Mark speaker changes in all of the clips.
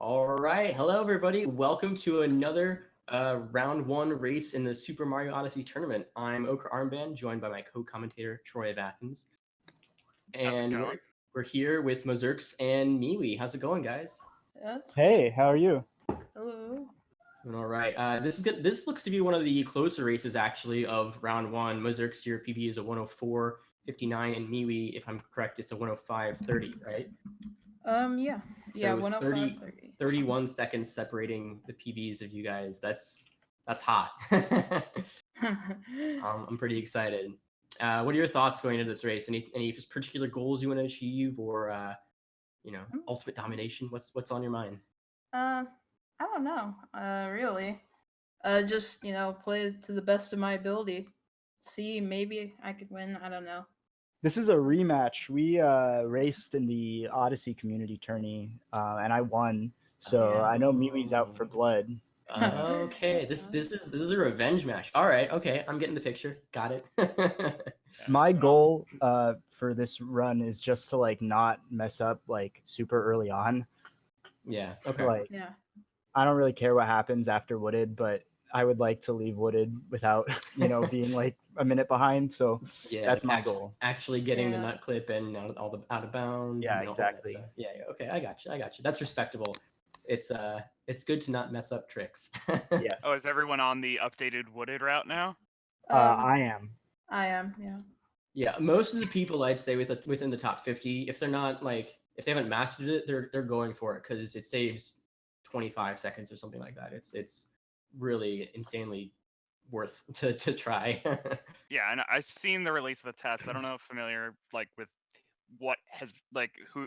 Speaker 1: All right, hello everybody. Welcome to another round one race in the Super Mario Odyssey tournament. I'm Ochre Armband, joined by my co-commentator Troy of Athens,
Speaker 2: How's it
Speaker 1: and
Speaker 2: going?
Speaker 1: we're here with Mozurks and MiiWii. How's it going, guys?
Speaker 3: That's
Speaker 4: Hey, how are you?
Speaker 3: Hello.
Speaker 1: Doing all right. This is good. This looks to be one of the closer races actually of round one. Mozurks, your PB is a 104.59, and MiiWii, if I'm correct, it's a 105.30, right?
Speaker 3: Yeah. Yeah,
Speaker 1: So
Speaker 3: 105
Speaker 1: 31 seconds separating the PBs of you guys. That's hot. I'm pretty excited. What are your thoughts going into this race? Any particular goals you want to achieve, or ultimate domination? What's on your mind?
Speaker 3: I don't know. Really. Just, play to the best of my ability. See, maybe I could win. I don't know.
Speaker 4: This is a rematch. We raced in the Odyssey community tourney, and I won. So
Speaker 3: Yeah.
Speaker 4: I know MiiWii's out for blood.
Speaker 1: Okay, this is a revenge match. All right, okay, I'm getting the picture. Got it.
Speaker 4: My goal for this run is just to not mess up super early on.
Speaker 1: Yeah. Okay.
Speaker 3: Yeah.
Speaker 4: I don't really care what happens after Wooded, but I would like to leave Wooded without being a minute behind. So
Speaker 1: Yeah,
Speaker 4: that's
Speaker 1: like
Speaker 4: my goal.
Speaker 1: Actually getting the
Speaker 3: Yeah.
Speaker 1: nut clip and out of bounds.
Speaker 4: Yeah,
Speaker 1: and all that
Speaker 4: exactly.
Speaker 1: stuff. Yeah. Okay, I got you. That's respectable. It's good to not mess up tricks.
Speaker 4: Yes.
Speaker 2: Oh, is everyone on the updated wooded route now?
Speaker 4: I am.
Speaker 3: I am, yeah.
Speaker 1: Yeah, most of the people I'd say within the top 50, if they're not if they haven't mastered it, they're going for it because it saves 25 seconds or something like that. It's really insanely worth to try.
Speaker 2: Yeah, and I've seen the release of the test. I don't know if familiar with what has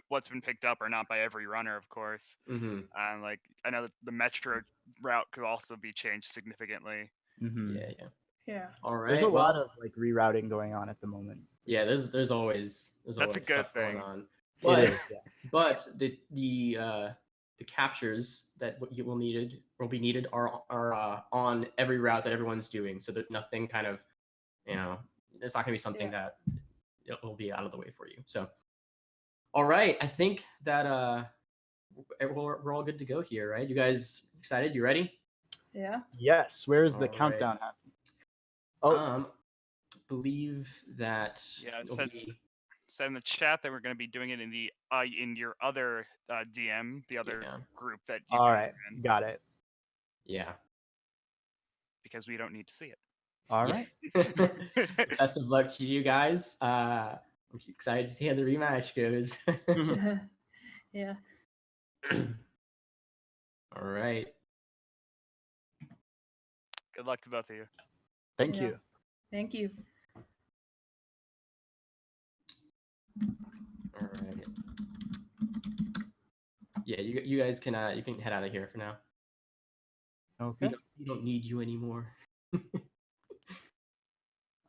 Speaker 2: what's been picked up or not by every runner, of course.
Speaker 1: Mm-hmm.
Speaker 2: And I know that the Metro route could also be changed significantly.
Speaker 4: Mm-hmm.
Speaker 1: Yeah.
Speaker 3: Yeah.
Speaker 1: All right.
Speaker 4: There's a lot of rerouting going on at the moment.
Speaker 1: Yeah, there's always
Speaker 2: That's a good
Speaker 1: stuff
Speaker 2: thing.
Speaker 1: going on.
Speaker 4: It is, yeah.
Speaker 1: But the captures that will be needed are on every route that everyone's doing, so that nothing kind of it's not gonna be something that it will be out of the way for you. So, all right, I think that we're all good to go here, right? You guys excited? You ready?
Speaker 3: Yeah.
Speaker 4: Yes. Where's the
Speaker 1: All
Speaker 4: countdown
Speaker 1: right.
Speaker 4: happening? Oh,
Speaker 1: Believe that.
Speaker 2: Yeah, said in the chat that we're going to be doing it in the in your other DM, the other group that you
Speaker 4: all right, got it.
Speaker 1: Yeah.
Speaker 2: Because we don't need to see it.
Speaker 4: All right.
Speaker 1: Best of luck to you guys. I'm excited to see how the rematch goes.
Speaker 3: Yeah.
Speaker 1: All right.
Speaker 2: Good luck to both of you.
Speaker 4: Thank
Speaker 3: Yeah.
Speaker 4: you.
Speaker 3: Thank you.
Speaker 1: All right. Yeah, you guys can you can head out of here for now.
Speaker 4: Okay.
Speaker 1: We don't need you anymore.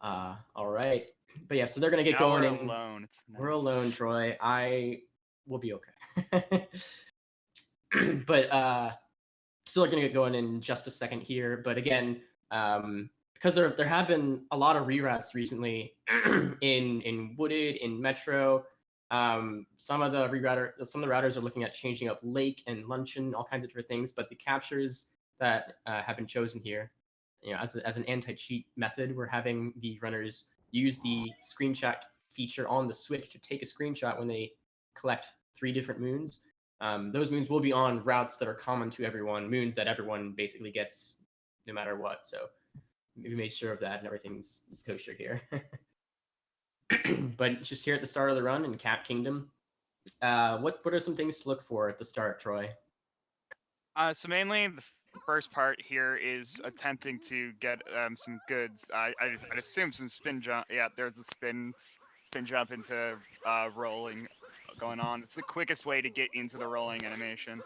Speaker 1: All right. But yeah, so they're gonna get
Speaker 2: now
Speaker 1: going.
Speaker 2: We're alone. It's nice.
Speaker 1: We're alone, Troy. I will be okay. But still gonna get going in just a second here. But again, because there have been a lot of reroutes recently in Wooded, in Metro. Some of the routers are looking at changing up Lake and Luncheon, all kinds of different things. But the captures that have been chosen here, as an anti-cheat method, we're having the runners use the screenshot feature on the Switch to take a screenshot when they collect 3 different moons. Those moons will be on routes that are common to everyone, moons that everyone basically gets no matter what. So we made sure of that, and everything's kosher here. But just here at the start of the run in Cap Kingdom, what are some things to look for at the start, Troy?
Speaker 2: So mainly the first part here is attempting to get some goods. I'd assume some spin jump. Yeah, there's a spin jump into rolling going on. It's the quickest way to get into the rolling animation.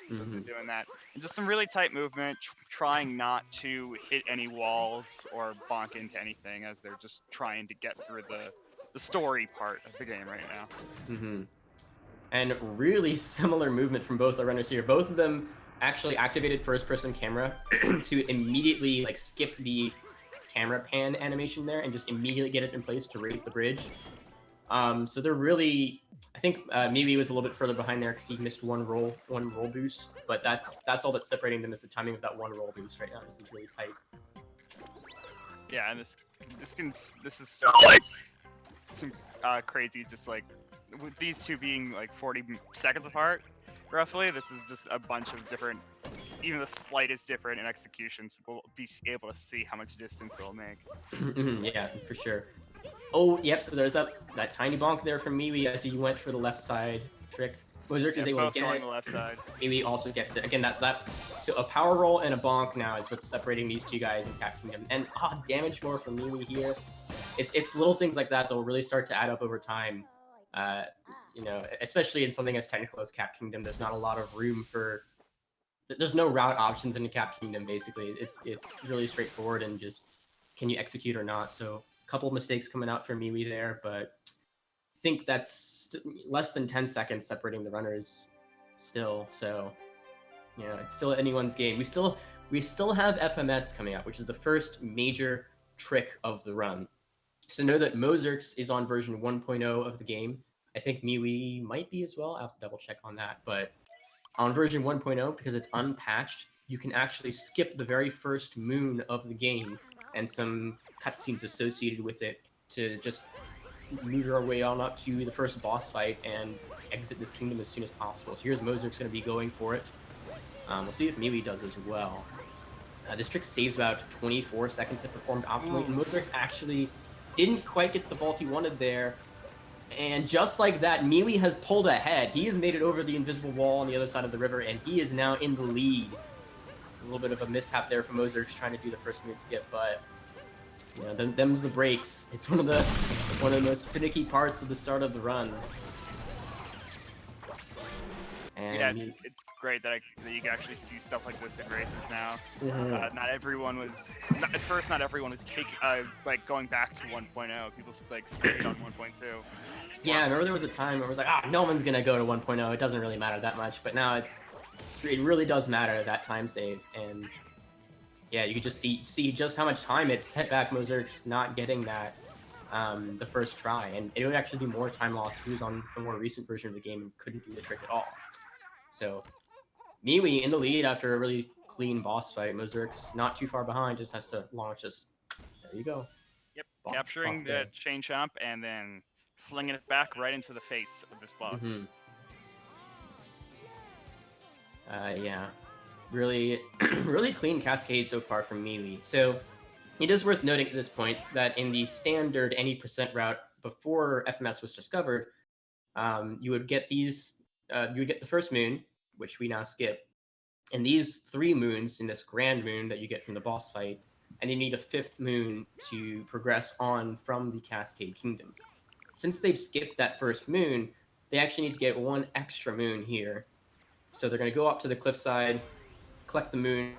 Speaker 2: So doing that, and just some really tight movement, trying not to hit any walls or bonk into anything, as they're just trying to get through the story part of the game right now.
Speaker 1: And really similar movement from both the runners here. Both of them actually activated first-person camera to immediately skip the camera pan animation there and just immediately get it in place to raise the bridge. So they're really, I think MiiWii was a little bit further behind there because he missed one roll boost, but that's all that's separating them is the timing of that one roll boost right now. This is really tight.
Speaker 2: Yeah, and this is so like some crazy, just like with these two being like 40 seconds apart, roughly. This is just a bunch of different, even the slightest different in executions. We'll be able to see how much distance we'll make.
Speaker 1: Yeah, for sure. Oh, yep. So there's that tiny bonk there from MiiWii as he went for the left side trick. Mozurks is able
Speaker 2: both
Speaker 1: to get
Speaker 2: going
Speaker 1: it.
Speaker 2: the left side.
Speaker 1: MiiWii also gets it. Again, so a power roll and a bonk now is what's separating these two guys in Cat Kingdom. And damage more from MiiWii here. It's little things like that that will really start to add up over time. You know, especially in something as technical as Cat Kingdom, there's not a lot of room for. There's no route options in the Cat Kingdom. Basically, it's really straightforward and just can you execute or not. So a couple of mistakes coming out for MiiWii there, but I think that's less than 10 seconds separating the runners still. So you know, it's still anyone's game. We still have FMS coming out, which is the first major trick of the run. So know that mozurks is on version 1.0 of the game. I think MiiWii might be as well. I'll have to double check on that. But on version 1.0, because it's unpatched, you can actually skip the very first moon of the game and some cutscenes associated with it to just move our way on up to the first boss fight and exit this kingdom as soon as possible. So here's mozurks going to be going for it. We'll see if MiiWii does as well. This trick saves about 24 seconds if performed optimally, and mozurks actually didn't quite get the vault he wanted there. And just like that, MiiWii has pulled ahead. He has made it over the invisible wall on the other side of the river, and he is now in the lead. A little bit of a mishap there for mozurks trying to do the first moon skip, but you know, them's the breaks. It's one of the most finicky parts of the start of the run. And
Speaker 2: yeah, it's great that you can actually see stuff like this in races now. Not everyone was at first. Not everyone was like going back to 1.0. People like stayed on 1.2.
Speaker 1: Yeah, I remember there was a time where it was like, no one's gonna go to 1.0. It doesn't really matter that much. But now it really does matter, that time save. And yeah, you can just see just how much time it set back mozurks not getting that the first try. And it would actually be more time lost if he was on a more recent version of the game and couldn't do the trick at all. So MiiWii in the lead after a really clean boss fight. Mozurks not too far behind, just has to launch this. There you go.
Speaker 2: Yep, capturing the chain jump and then flinging it back right into the face of this boss.
Speaker 1: Yeah, really, really clean cascade so far from MiiWii. So it is worth noting at this point that in the standard any % route before FMS was discovered, you would get these. You would get the first moon, which we now skip, and these 3 moons in this grand moon that you get from the boss fight, and you need a 5th moon to progress on from the Cascade Kingdom. Since they've skipped that first moon, they actually need to get 1 extra moon here. So they're going to go up to the cliffside, collect the moon,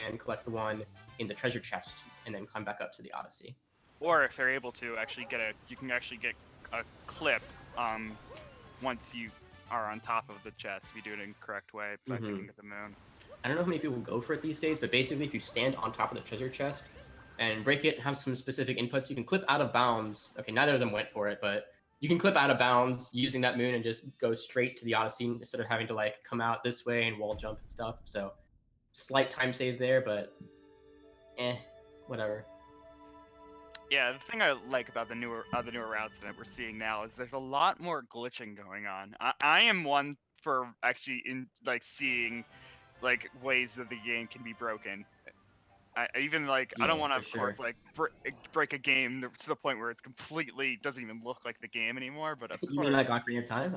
Speaker 1: and collect the one in the treasure chest, and then climb back up to the Odyssey.
Speaker 2: Or if they're able to actually you can actually get a clip once you are on top of the chest if you do it in the correct way by picking up the moon.
Speaker 1: I don't know how many people go for it these days, but basically if you stand on top of the treasure chest and break it, have some specific inputs, you can clip out of bounds. Okay, neither of them went for it, but you can clip out of bounds using that moon and just go straight to the Odyssey instead of having to like come out this way and wall jump and stuff. So slight time save there, but whatever.
Speaker 2: Yeah, the thing I like about the newer routes that we're seeing now is there's a lot more glitching going on. I am one for actually seeing like ways that the game can be broken. I don't want to, of course, like break a game to the point where it's completely doesn't even look like the game anymore. But of course,
Speaker 1: you mean like Ocarina of Time?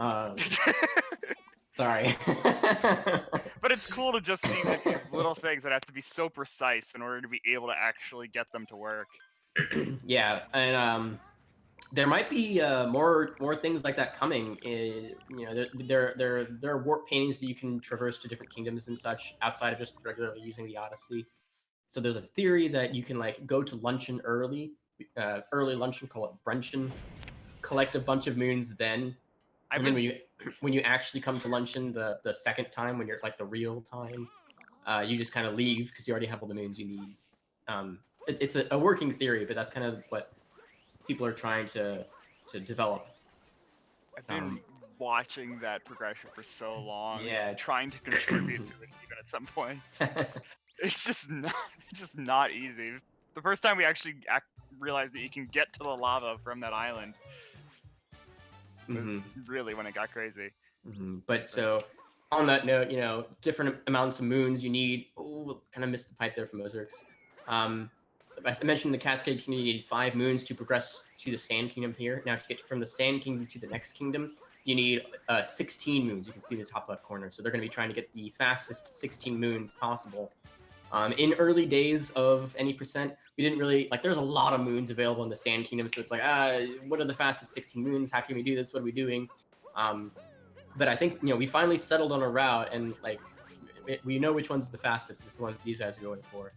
Speaker 1: Sorry.
Speaker 2: But it's cool to just see these little things that have to be so precise in order to be able to actually get them to work.
Speaker 1: Yeah, and there might be more things like that coming. You know, there are warp paintings that you can traverse to different kingdoms and such outside of just regularly using the Odyssey. So there's a theory that you can like go to luncheon early luncheon, call it brunchin, collect a bunch of moons then. And then when you actually come to luncheon the second time, when you're like the real time, you just kind of leave because you already have all the moons you need. It's a working theory, but that's kind of what people are trying to develop.
Speaker 2: I've been watching that progression for so long,
Speaker 1: Yeah, it's-
Speaker 2: trying to contribute to it even at some point. It's just not easy. The first time we actually realized that you can get to the lava from that island was really when it got crazy.
Speaker 1: But so, on that note, you know, different amounts of moons you need. Oh, kind of missed the pipe there from Mozurks. As I mentioned, the Cascade Kingdom, you need 5 moons to progress to the Sand Kingdom here. Now, to get from the Sand Kingdom to the next kingdom, you need 16 moons. You can see the top left corner. So they're going to be trying to get the fastest 16 moons possible. In early days of any percent, we didn't really, like, there's a lot of moons available in the Sand Kingdom, so it's like, what are the fastest 16 moons? How can we do this? What are we doing? But I think, you know, we finally settled on a route, and, like, we know which one's the fastest. It's the ones these guys are going for.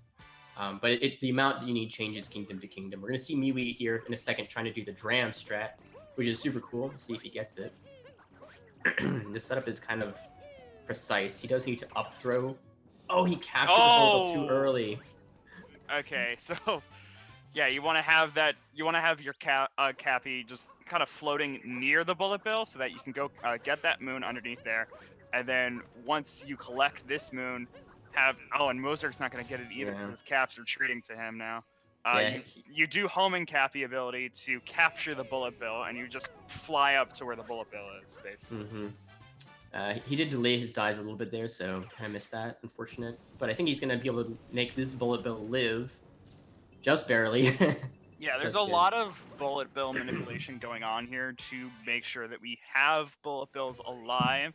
Speaker 1: But the amount that you need changes kingdom to kingdom. We're going to see MiiWii here in a second trying to do the Dram strat, which is super cool. We'll see if he gets it. This setup is kind of precise. He does need to up throw. Oh, he captured the ball too early.
Speaker 2: Okay, so yeah, you want to have that. You want to have your Cappy just kind of floating near the bullet bill so that you can go get that moon underneath there, and then once you collect this moon, have and Mozart's not going to get it either because his Cap's retreating to him now. You do homing Cappy ability to capture the bullet bill, and you just fly up to where the bullet bill is, basically.
Speaker 1: He did delay his dies a little bit there, so kind of missed that. Unfortunate. But I think he's going to be able to make this bullet bill live. Just barely.
Speaker 2: Yeah, there's a lot of bullet bill manipulation going on here to make sure that we have bullet bills alive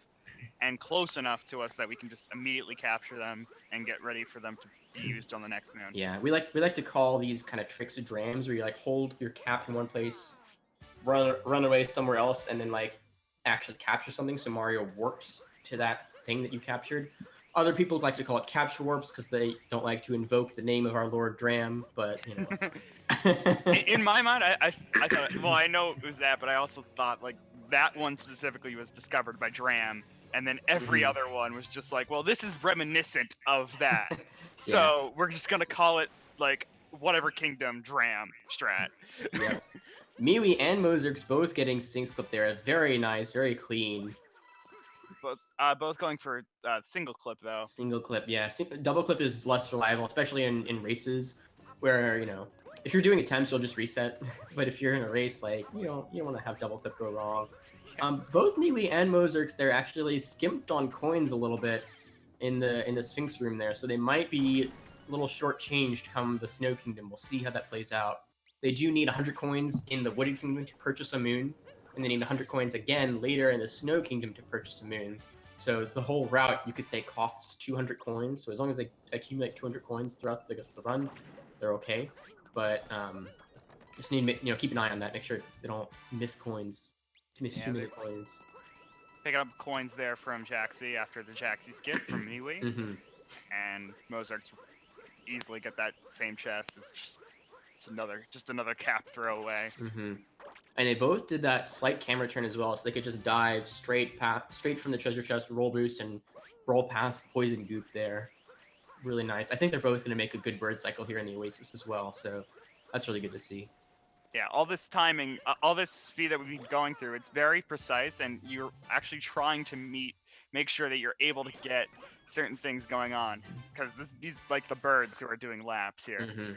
Speaker 2: and close enough to us that we can just immediately capture them and get ready for them to be used on the next moon.
Speaker 1: Yeah, we like to call these kind of tricks of drams, where you like hold your cap in one place, run away somewhere else, and then like actually capture something. So Mario warps to that thing that you captured. Other people like to call it capture warps because they don't like to invoke the name of our Lord Dram, but you know.
Speaker 2: In my mind, I thought, well, I know it was that, but I also thought like that one specifically was discovered by Dram, and then every other one was just like, well, this is reminiscent of that, so we're just gonna call it like whatever kingdom Dram strat.
Speaker 1: Yep. MiiWii and Mozurks both getting Sphinx Clip there. Very nice, very clean.
Speaker 2: Both going for single clip though.
Speaker 1: Single clip, yeah. Double clip is less reliable, especially in races where, you know, if you're doing attempts, you'll just reset. But if you're in a race, like, you don't want to have double clip go wrong. Both MiiWii and Mozurks, they're actually skimped on coins a little bit in the Sphinx room there, so they might be a little shortchanged come the Snow Kingdom. We'll see how that plays out. They do need 100 coins in the Wooded Kingdom to purchase a moon, and they need 100 coins again later in the Snow Kingdom to purchase a moon. So the whole route, you could say, costs 200 coins. So as long as they accumulate 200 coins throughout the run, they're okay. But just need to keep an eye on that. Make sure they don't miss coins. Miss too many coins.
Speaker 2: Picking up coins there from Jaxi after the Jaxi skip from MiiWii. And Mozart's easily get that same chest. It's just another cap throwaway.
Speaker 1: And they both did that slight camera turn as well, so they could just dive straight from the treasure chest, roll boost, and roll past the poison goop there. Really nice. I think they're both going to make a good bird cycle here in the Oasis as well, so that's really good to see.
Speaker 2: Yeah, all this timing, all this speed that we've been going through, it's very precise, and you're actually trying to make sure that you're able to get certain things going on, because these like the birds who are doing laps here.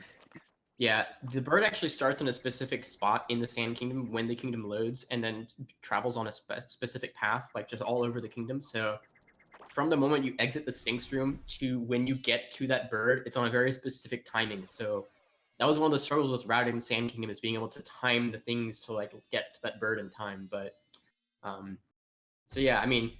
Speaker 1: Yeah, the bird actually starts in a specific spot in the Sand Kingdom when the kingdom loads, and then travels on a specific path, like just all over the kingdom. So from the moment you exit the Sphinx room to when you get to that bird, it's on a very specific timing. So that was one of the struggles with routing Sand Kingdom, is being able to time the things to like get to that bird in time. But so yeah, I mean,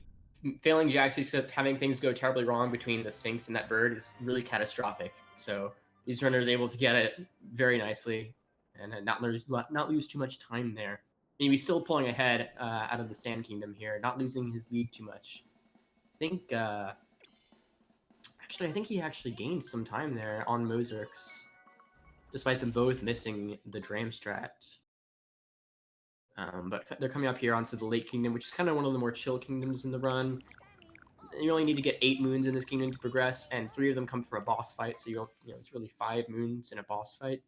Speaker 1: failing Jaxi, except having things go terribly wrong between the Sphinx and that bird is really catastrophic. So these runners able to get it very nicely and not lose too much time there. I mean, he's still pulling ahead out of the Sand Kingdom here, not losing his lead too much. I think I think he actually gained some time there on Mozurks, despite them both missing the Dram strat. But they're coming up here onto the Lake Kingdom, which is kind of one of the more chill kingdoms in the run. You only need to get 8 moons in this kingdom to progress, and 3 of them come from a boss fight, so it's really 5 moons in a boss fight.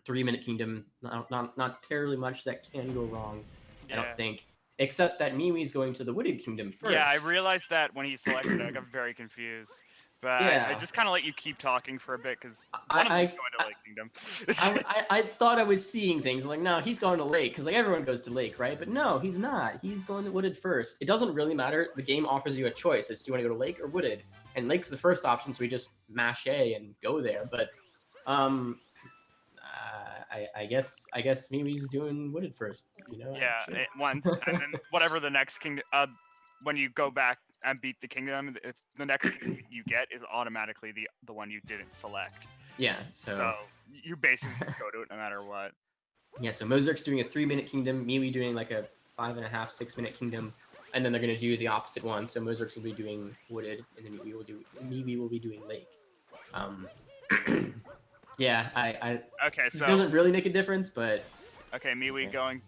Speaker 1: 3-minute kingdom. Not terribly much that can go wrong, I
Speaker 2: Yeah.
Speaker 1: don't think. Except that MiiWii's going to the Wooded Kingdom first.
Speaker 2: Yeah, I realized that when he selected it, I got very confused. But I
Speaker 1: Yeah.
Speaker 2: just kind of let you keep talking for a bit because one of them's going to Lake Kingdom.
Speaker 1: I thought I was seeing things. I'm like, no, he's going to Lake, because like everyone goes to Lake, right? But no, he's not. He's going to Wooded first. It doesn't really matter. The game offers you a choice. It's do you want to go to Lake or Wooded? And Lake's the first option, so we just mash A and go there. But I guess MiiWii's doing Wooded first. You know?
Speaker 2: Yeah,
Speaker 1: Sure.
Speaker 2: one, and then whatever the next kingdom. When you go back and beat the kingdom, if the next kingdom you get is automatically the one you didn't select.
Speaker 1: Yeah.
Speaker 2: So you basically just go to it no matter what.
Speaker 1: Yeah, so Mozurk's doing a 3-minute kingdom, MiiWii doing like a 5.5, 6-minute kingdom, and then they're gonna do the opposite one. So Mozurks will be doing Wooded, and then MiiWii will be doing Lake. Yeah,
Speaker 2: Okay, so
Speaker 1: it doesn't really make a difference, but
Speaker 2: okay, MiiWii
Speaker 1: Okay.
Speaker 2: going.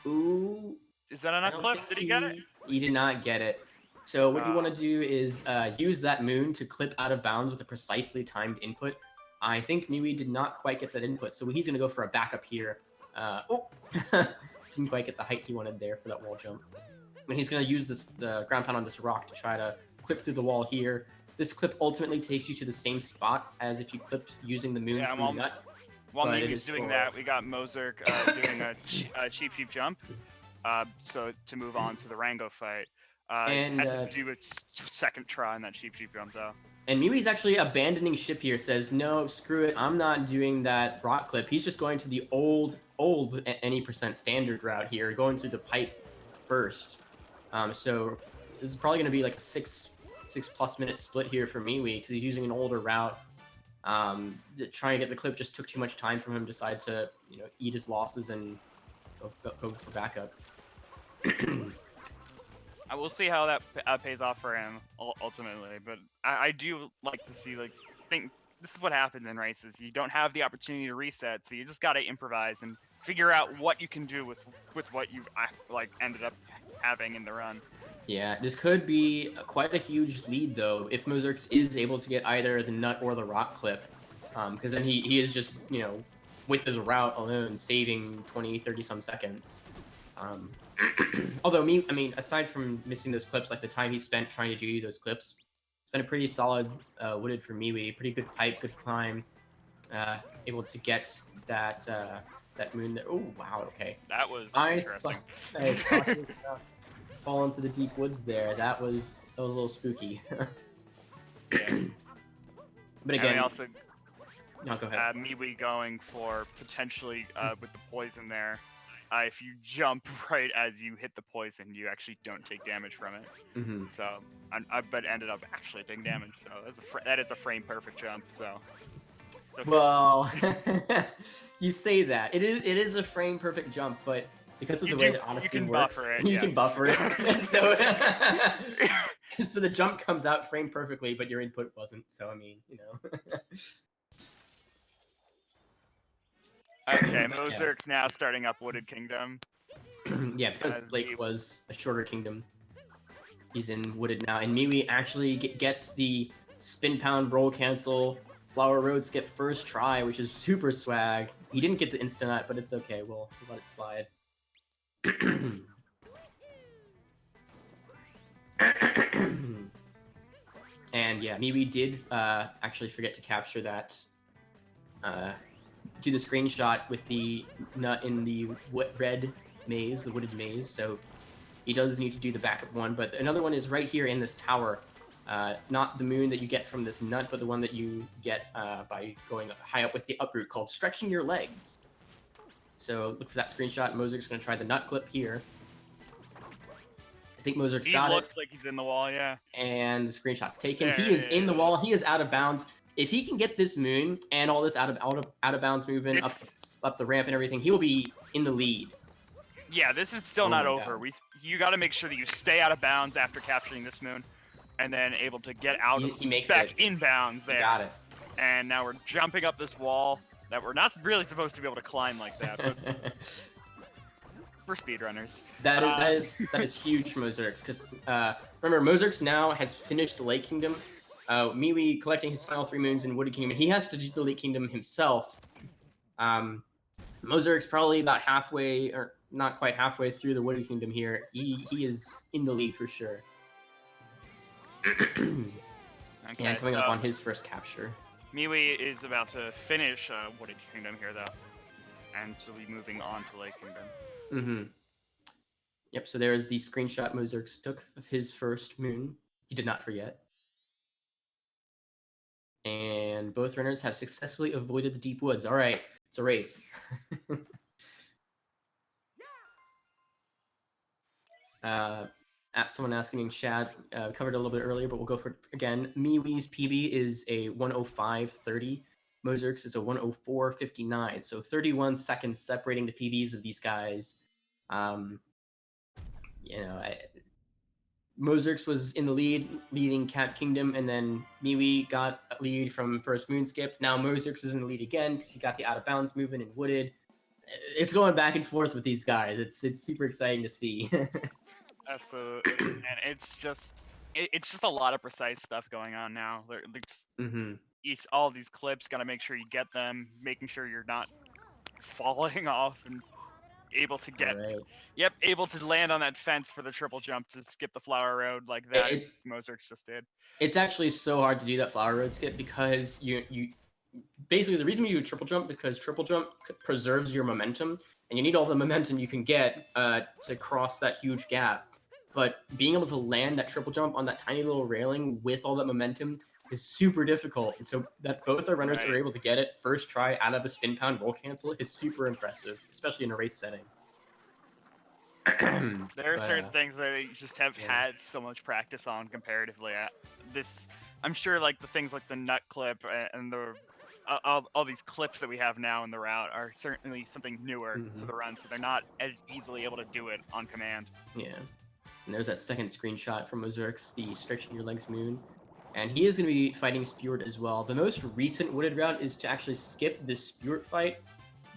Speaker 1: ooh,
Speaker 2: Is that an
Speaker 1: I don't
Speaker 2: clip?
Speaker 1: think
Speaker 2: Did he get it?
Speaker 1: He did not get it. So what you want
Speaker 2: Oh.
Speaker 1: to do is use that moon to clip out of bounds with a precisely timed input. I think MiiWii did not quite get that input, so he's going to go for a backup here. Didn't quite get the height he wanted there for that wall jump. And he's going to use the ground pound on this rock to try to clip through the wall here. This clip ultimately takes you to the same spot as if you clipped using the moon
Speaker 2: Yeah,
Speaker 1: through the nut.
Speaker 2: While
Speaker 1: But it
Speaker 2: MiiWii's
Speaker 1: is
Speaker 2: doing
Speaker 1: for-
Speaker 2: that, we got Mozurk doing a cheap jump. So to move on to the Rango fight.
Speaker 1: And,
Speaker 2: had to do a second try on that cheap jump though.
Speaker 1: And MiiWii's actually abandoning ship here, says, no, screw it, I'm not doing that rock clip. He's just going to the old any percent standard route here, going through the pipe first. So this is probably going to be like a 6+ minute split here for MiiWii, because he's using an older route. Trying to get the clip just took too much time from him, decide to, eat his losses and go for backup.
Speaker 2: I will see how that pays off for him ultimately, but I do like to see think this is what happens in races. You don't have the opportunity to reset, so you just gotta improvise and figure out what you can do with what you've ended up having in the run.
Speaker 1: Yeah, this could be quite a huge lead though if Mozurks is able to get either the nut or the rock clip, because then he is just with his route alone saving 20-30 some seconds. Although aside from missing those clips, like the time he spent trying to do those clips, it's been a pretty solid Wooded for MiiWii. Pretty good pipe, good climb, able to get that moon there. Oh wow, okay.
Speaker 2: That was
Speaker 1: Nice.
Speaker 2: interesting.
Speaker 1: Fall into the deep woods there. That was a little spooky.
Speaker 2: Yeah.
Speaker 1: But
Speaker 2: And
Speaker 1: again,
Speaker 2: we also
Speaker 1: no, go ahead.
Speaker 2: MiiWii going for potentially with the poison there. If you jump right as you hit the poison, you actually don't take damage from it.
Speaker 1: Mm-hmm.
Speaker 2: So I bet ended up actually taking damage. So that is a frame perfect jump. So. It's okay.
Speaker 1: Well, you say that it is a frame perfect jump, but because of the way that Odyssey works, you can buffer it. So, so the jump comes out frame perfectly, but your input wasn't. So
Speaker 2: Okay, Mozurk's now starting up Wooded Kingdom.
Speaker 1: Yeah, because Lake was a shorter kingdom. He's in Wooded now, and MiiWii actually gets the spin pound roll cancel flower road skip first try, which is super swag. He didn't get the instant nut, but it's okay. We'll let it slide. And yeah, MiiWii did actually forget to capture that. Do the screenshot with the nut in the red maze, the wooded maze. So he does need to do the backup one, but another one is right here in this tower. Not the moon that you get from this nut, but the one that you get by going high up with the uproot, called stretching your legs. So look for that screenshot. Mozurk's going to try the nut clip here. I think Mozurk's got it.
Speaker 2: He looks like he's in the wall, yeah.
Speaker 1: And the screenshot's taken.
Speaker 2: There
Speaker 1: He is in the
Speaker 2: it
Speaker 1: wall. He is out of bounds. If he can get this moon and all this out of bounds movement up the ramp and everything, he will be in the lead.
Speaker 2: Yeah, this is still
Speaker 1: Oh
Speaker 2: not
Speaker 1: my
Speaker 2: over.
Speaker 1: God.
Speaker 2: You got to make sure that you stay out of bounds after capturing this moon, and then able to get out
Speaker 1: He makes
Speaker 2: back
Speaker 1: it.
Speaker 2: in bounds there.
Speaker 1: Got it.
Speaker 2: And now we're jumping up this wall that we're not really supposed to be able to climb like that. But we're speedrunners.
Speaker 1: that is huge for Mozurks, because remember, Mozurks now has finished the Lake Kingdom. MiiWii collecting his final 3 moons in Wooded Kingdom, and he has to do the Lake Kingdom himself. Mozurks probably about halfway, or not quite halfway through the Wooded Kingdom here. He is in the lead for sure.
Speaker 2: Okay,
Speaker 1: And coming
Speaker 2: so
Speaker 1: up on his first capture.
Speaker 2: MiiWii is about to finish Wooded Kingdom here, though, and to be moving on to Lake Kingdom.
Speaker 1: Mm-hmm. Yep, so there's the screenshot Mozurks took of his first moon. He did not forget. And both runners have successfully avoided the deep woods. All right, it's a race. Someone asking in chat, covered a little bit earlier, but we'll go for it again. MiiWii's PB is a 105.30. Mozurks is a 104.59. So 31 seconds separating the PBs of these guys. Mozurks was in the lead, leading Cat Kingdom, and then MiiWii got a lead from first Moonskip. Now Mozurks is in the lead again because he got the out of bounds movement in Wooded. It's going back and forth with these guys. It's super exciting to see.
Speaker 2: Absolutely, and it's just a lot of precise stuff going on now. They're just, all these clips, gotta make sure you get them, making sure you're not falling off and able to get, able to land on that fence for the triple jump to skip the flower road like that Mozurks just did.
Speaker 1: It's actually so hard to do that flower road skip because you basically the reason you do a triple jump is because triple jump preserves your momentum, and you need all the momentum you can get to cross that huge gap. But being able to land that triple jump on that tiny little railing with all that momentum is super difficult. And so that both our runners are able to get it first try out of a spin pound roll cancel is super impressive, especially in a race setting.
Speaker 2: There are certain things that I just have had so much practice on comparatively. I'm sure like the things like the nut clip and the all these clips that we have now in the route are certainly something newer to the run, so they're not as easily able to do it on command.
Speaker 1: Yeah. And there's that second screenshot from Mozurks, the stretching your legs moon. And he is going to be fighting Spewart as well. The most recent Wooded route is to actually skip the Spewart fight,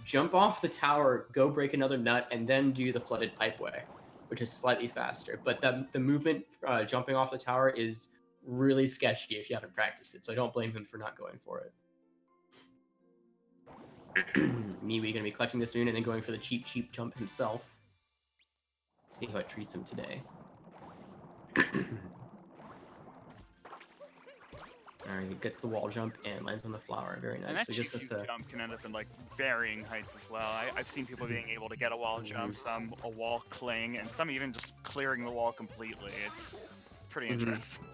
Speaker 1: jump off the tower, go break another nut, and then do the flooded pipeway, which is slightly faster. But the movement jumping off the tower is really sketchy if you haven't practiced it, so I don't blame him for not going for it. MiiWii going to be collecting this moon and then going for the cheap jump himself. See how it treats him today. Alright, he gets the wall jump and lands on the flower. Very nice.
Speaker 2: And that
Speaker 1: so
Speaker 2: cheap jump can end up in like varying heights as well. I've seen people being able to get a wall jump, some a wall cling, and some even just clearing the wall completely. It's pretty interesting.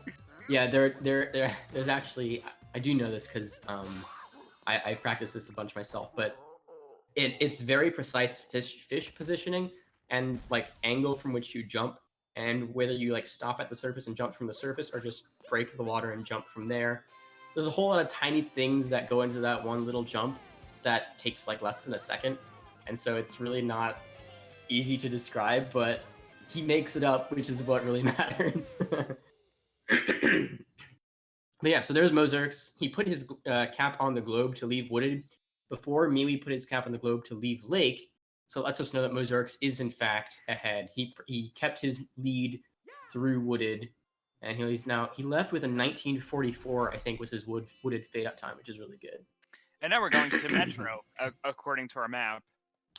Speaker 1: Yeah, there's actually, I do know this because I've practiced this a bunch myself, but it's very precise fish positioning and like angle from which you jump, and whether you like stop at the surface and jump from the surface or just break the water and jump from there. There's a whole lot of tiny things that go into that one little jump that takes like less than a second, and so it's really not easy to describe, but he makes it up, which is what really matters. But yeah, so there's Mozurks. He put his cap on the globe to leave Wooded before MiiWii put his cap on the globe to leave Lake. So it lets us know that Mozurks is in fact ahead. He kept his lead through Wooded, and he left with a 1944, I think, was his Wooded fade out time, which is really good.
Speaker 2: And now we're going to Metro, according to our map.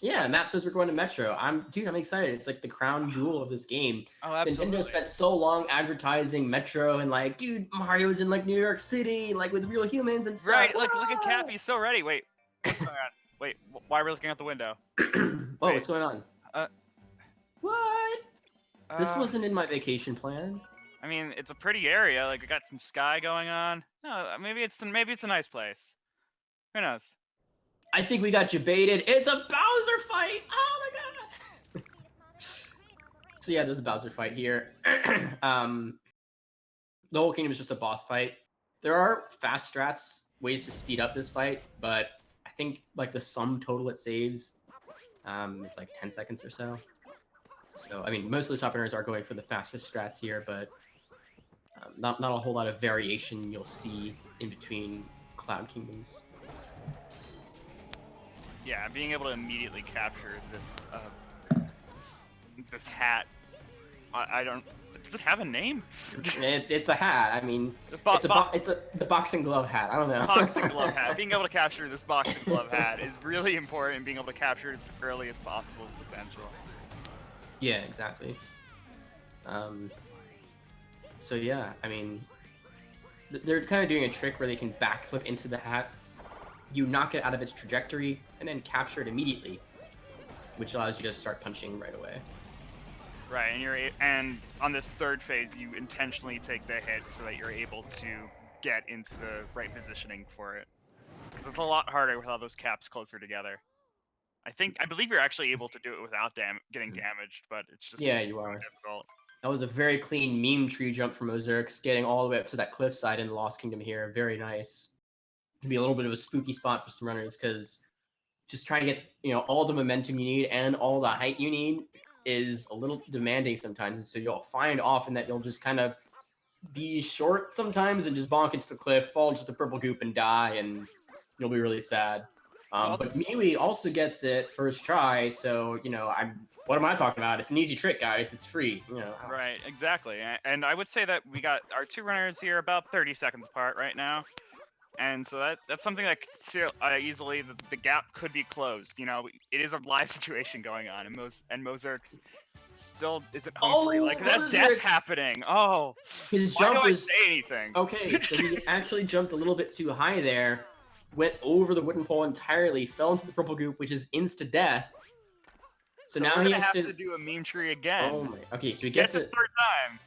Speaker 1: Yeah, map says we're going to Metro. I'm excited. It's like the crown jewel of this game.
Speaker 2: Oh, absolutely.
Speaker 1: Nintendo spent so long advertising Metro and like, dude, Mario's in like New York City, like with real humans and stuff.
Speaker 2: Right, look at Cap, he's so ready. Wait, what's going on? Wait, why are we looking out the window?
Speaker 1: Whoa, what's going on? What? This
Speaker 2: Uh,
Speaker 1: wasn't in my vacation plan.
Speaker 2: I mean, it's a pretty area. Like, we got some sky going on. No, maybe it's a nice place. Who knows?
Speaker 1: I think we got debated. It's a Bowser fight. Oh my god. So yeah, there's a Bowser fight here. The whole kingdom is just a boss fight. There are fast strats, ways to speed up this fight, but I think like the sum total it saves is like 10 seconds or so. So I mean, most of the top runners are going for the fastest strats here, but not a whole lot of variation you'll see in between Cloud Kingdoms.
Speaker 2: Yeah, being able to immediately capture this this hat, I don't. it have a name?
Speaker 1: It's a hat. I mean, it's the boxing glove hat. I don't know.
Speaker 2: Boxing glove hat. Being able to capture this boxing glove hat is really important, and being able to capture it as early as possible is essential.
Speaker 1: Yeah, exactly. So yeah, I mean, they're kind of doing a trick where they can backflip into the hat, you knock it out of its trajectory, and then capture it immediately, which allows you to start punching right away.
Speaker 2: Right, and on this third phase, you intentionally take the hit so that you're able to get into the right positioning for it. Because it's a lot harder with all those caps closer together. I believe you're actually able to do it without getting damaged, but it's just
Speaker 1: Yeah, you
Speaker 2: so
Speaker 1: are.
Speaker 2: difficult.
Speaker 1: That was a very clean meme tree jump from mozurks, getting all the way up to that cliffside in the Lost Kingdom here. Very nice. Can be a little bit of a spooky spot for some runners because just trying to get all the momentum you need and all the height you need is a little demanding sometimes. And so you'll find often that you'll just kind of be short sometimes and just bonk into the cliff, fall into the purple goop, and die, and you'll be really sad. But MiiWii also gets it first try, so what am I talking about? It's an easy trick, guys. It's free.
Speaker 2: Right, exactly. And I would say that we got our two runners here about 30 seconds apart right now. And so that's something that could still easily the gap could be closed. It is a live situation going on, and mozurks still isn't home free. Like that death happening. Oh,
Speaker 1: his
Speaker 2: why
Speaker 1: jump
Speaker 2: do I
Speaker 1: was
Speaker 2: say anything?
Speaker 1: Okay, so he actually jumped a little bit too high there, went over the wooden pole entirely, fell into the purple goop, which is insta death. So now
Speaker 2: we're
Speaker 1: he
Speaker 2: gonna
Speaker 1: has
Speaker 2: have to do a meme tree again.
Speaker 1: Oh my! Okay, so he
Speaker 2: gets
Speaker 1: gets
Speaker 2: it third time.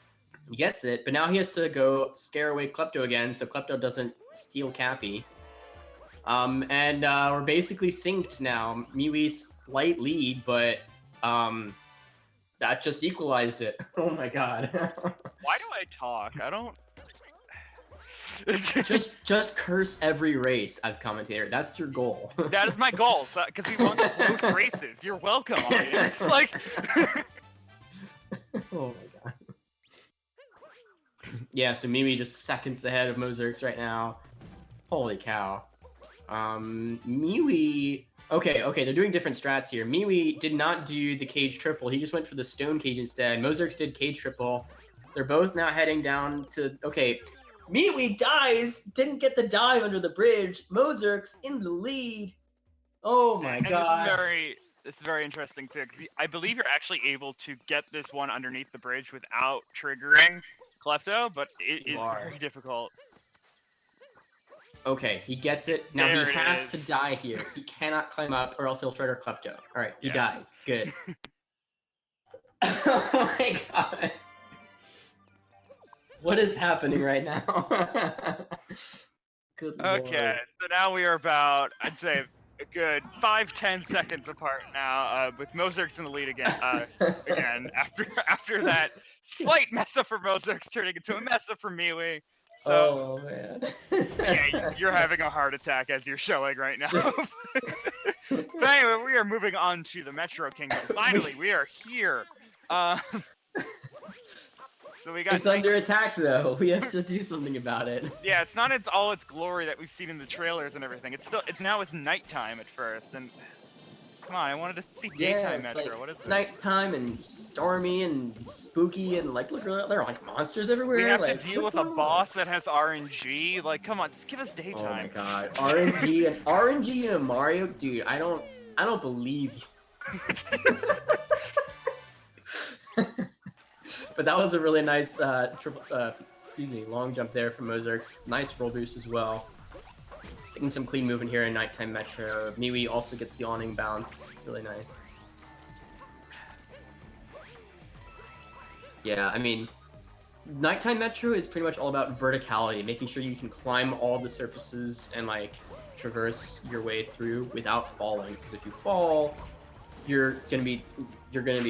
Speaker 1: He gets it, but now he has to go scare away Klepto again, so Klepto doesn't steal Cappy. And we're basically synced now. MiiWii's slight lead, but that just equalized it. Oh my god.
Speaker 2: Why do I talk? I don't.
Speaker 1: just curse every race as commentator. That's your goal.
Speaker 2: That is my goal, because we won close races. You're welcome, audience. Like.
Speaker 1: Oh my god. Yeah, so MiiWii just seconds ahead of mozurks right now. Holy cow. MiiWii. Okay, they're doing different strats here. MiiWii did not do the cage triple. He just went for the stone cage instead. mozurks did cage triple. They're both now heading down to. Okay, MiiWii dies. Didn't get the dive under the bridge. mozurks in the lead. Oh my god.
Speaker 2: This is very interesting too, because I believe you're actually able to get this one underneath the bridge without triggering Klepto, but it is very difficult.
Speaker 1: Okay, he gets it. Now he has to die here. He cannot climb up or else he'll trigger Klepto. Alright, he dies. Good. Oh my god. What is happening right now? Good
Speaker 2: Okay,
Speaker 1: lord.
Speaker 2: so now we are about, I'd say, a good 5-10 seconds apart now, with mozurks in the lead again. Again, after that slight mess up for mozurks, turning into a mess up for MiiWii. So,
Speaker 1: oh man.
Speaker 2: Yeah, you're having a heart attack as you're showing right now. But anyway, we are moving on to the Metro Kingdom. Finally, we are here. So we got.
Speaker 1: It's under attack though. We have to do something about it.
Speaker 2: Yeah, it's not all its glory that we've seen in the trailers and everything. It's now it's nighttime at first, and come on, I wanted to see daytime Metro.
Speaker 1: Like
Speaker 2: what is this?
Speaker 1: Nighttime and stormy and spooky and like look, there are like monsters everywhere.
Speaker 2: We have
Speaker 1: like,
Speaker 2: to deal with a boss that has RNG. Like, come on, just give us daytime.
Speaker 1: Oh my god, RNG in a Mario, dude. I don't believe you. But that was a really nice long jump there from mozurks. Nice roll boost as well. Taking some clean movement here in Nighttime Metro. MiiWii also gets the awning bounce. Really nice. Yeah, I mean, Nighttime Metro is pretty much all about verticality, making sure you can climb all the surfaces and like traverse your way through without falling. Because if you fall, you're gonna be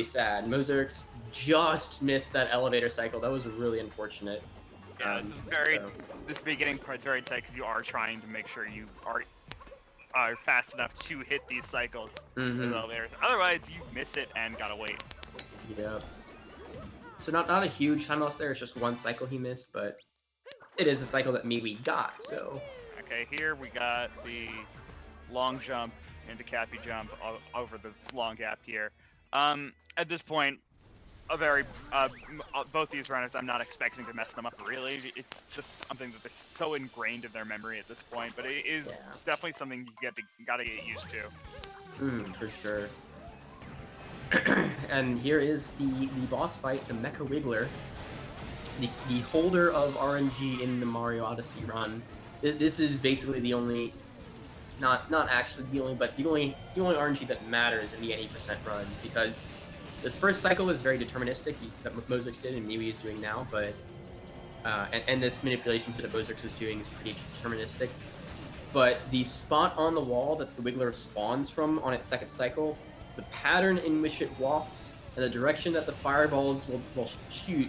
Speaker 1: sad. mozurks just missed that elevator cycle. That was really unfortunate.
Speaker 2: Yeah, this beginning part's very tight because you are trying to make sure you are fast enough to hit these cycles with elevators. Otherwise, you miss it and gotta wait.
Speaker 1: Yeah. So not a huge time loss there. It's just one cycle he missed, but it is a cycle that MiiWii got. So.
Speaker 2: Okay, here we got the long jump into Cappy jump over the long gap here. At this point, both these runners, I'm not expecting to mess them up really. It's just something that they're so ingrained in their memory at this point, but it is definitely something you gotta get used to.
Speaker 1: For sure. And here is the boss fight, the Mecha Wiggler, the holder of RNG in the Mario Odyssey run. This is basically the only, not actually the only, but the only RNG that matters in the 80% run, because this first cycle is very deterministic, that mozurks did and MiiWii is doing now, but and this manipulation that mozurks is doing is pretty deterministic. But the spot on the wall that the Wiggler spawns from on its second cycle, the pattern in which it walks, and the direction that the fireballs will shoot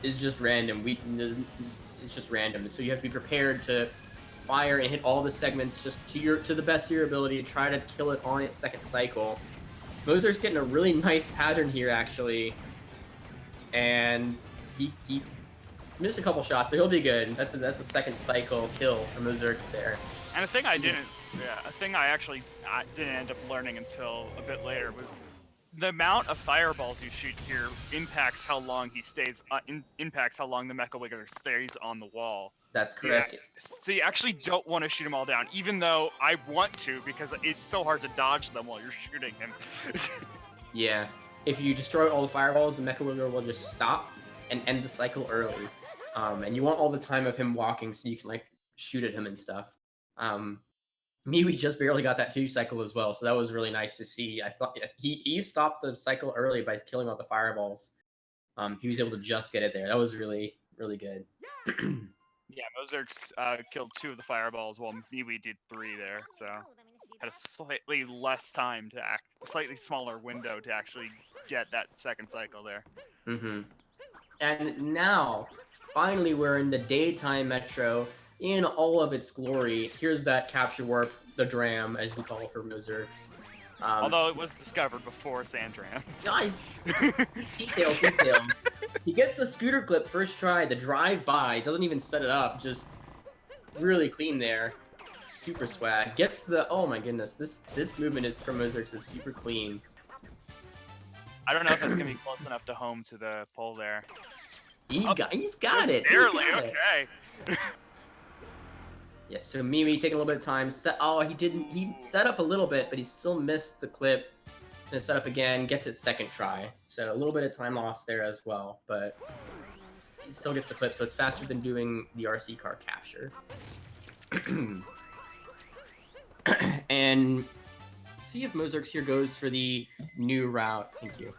Speaker 1: is just random. It's just random. So you have to be prepared to fire and hit all the segments just to the best of your ability to try to kill it on its second cycle. Mozurk's getting a really nice pattern here, actually. And he missed a couple shots, but he'll be good. That's a second cycle kill for Mozurks there.
Speaker 2: And a thing I actually didn't end up learning until a bit later was the amount of fireballs you shoot here impacts how long he stays. Impacts how long the Mecha Wiggler stays on the wall.
Speaker 1: That's correct.
Speaker 2: So you actually don't want to shoot them all down, even though I want to, because it's so hard to dodge them while you're shooting him.
Speaker 1: Yeah. If you destroy all the fireballs, the Mecha Wiggler will just stop and end the cycle early. And you want all the time of him walking so you can like shoot at him and stuff. MiiWii just barely got that 2 cycle as well, so that was really nice to see. I thought he stopped the cycle early by killing all the fireballs. He was able to just get it there. That was really, really good.
Speaker 2: Yeah, mozurks killed 2 of the fireballs while MiiWii did 3 there, so had a slightly less time to slightly smaller window to actually get that second cycle there.
Speaker 1: And now, finally, we're in the daytime Metro in all of its glory. Here's that capture warp, the dram, as we call it for mozurks.
Speaker 2: Although it was discovered before Sandram.
Speaker 1: Nice! Details. He gets the scooter clip first try, the drive-by, doesn't even set it up, just really clean there. Super swag. Gets the, oh my goodness, this movement from mozurks is super clean.
Speaker 2: I don't know if that's gonna be close enough to home to the pole there.
Speaker 1: He's got it!
Speaker 2: Barely, okay.
Speaker 1: Yeah, so MiiWii taking a little bit of time. He set up a little bit, but he still missed the clip. Gonna set up again, gets it second try. So a little bit of time lost there as well, but he still gets the clip, so it's faster than doing the RC car capture. And see if mozurks here goes for the new route. Thank you.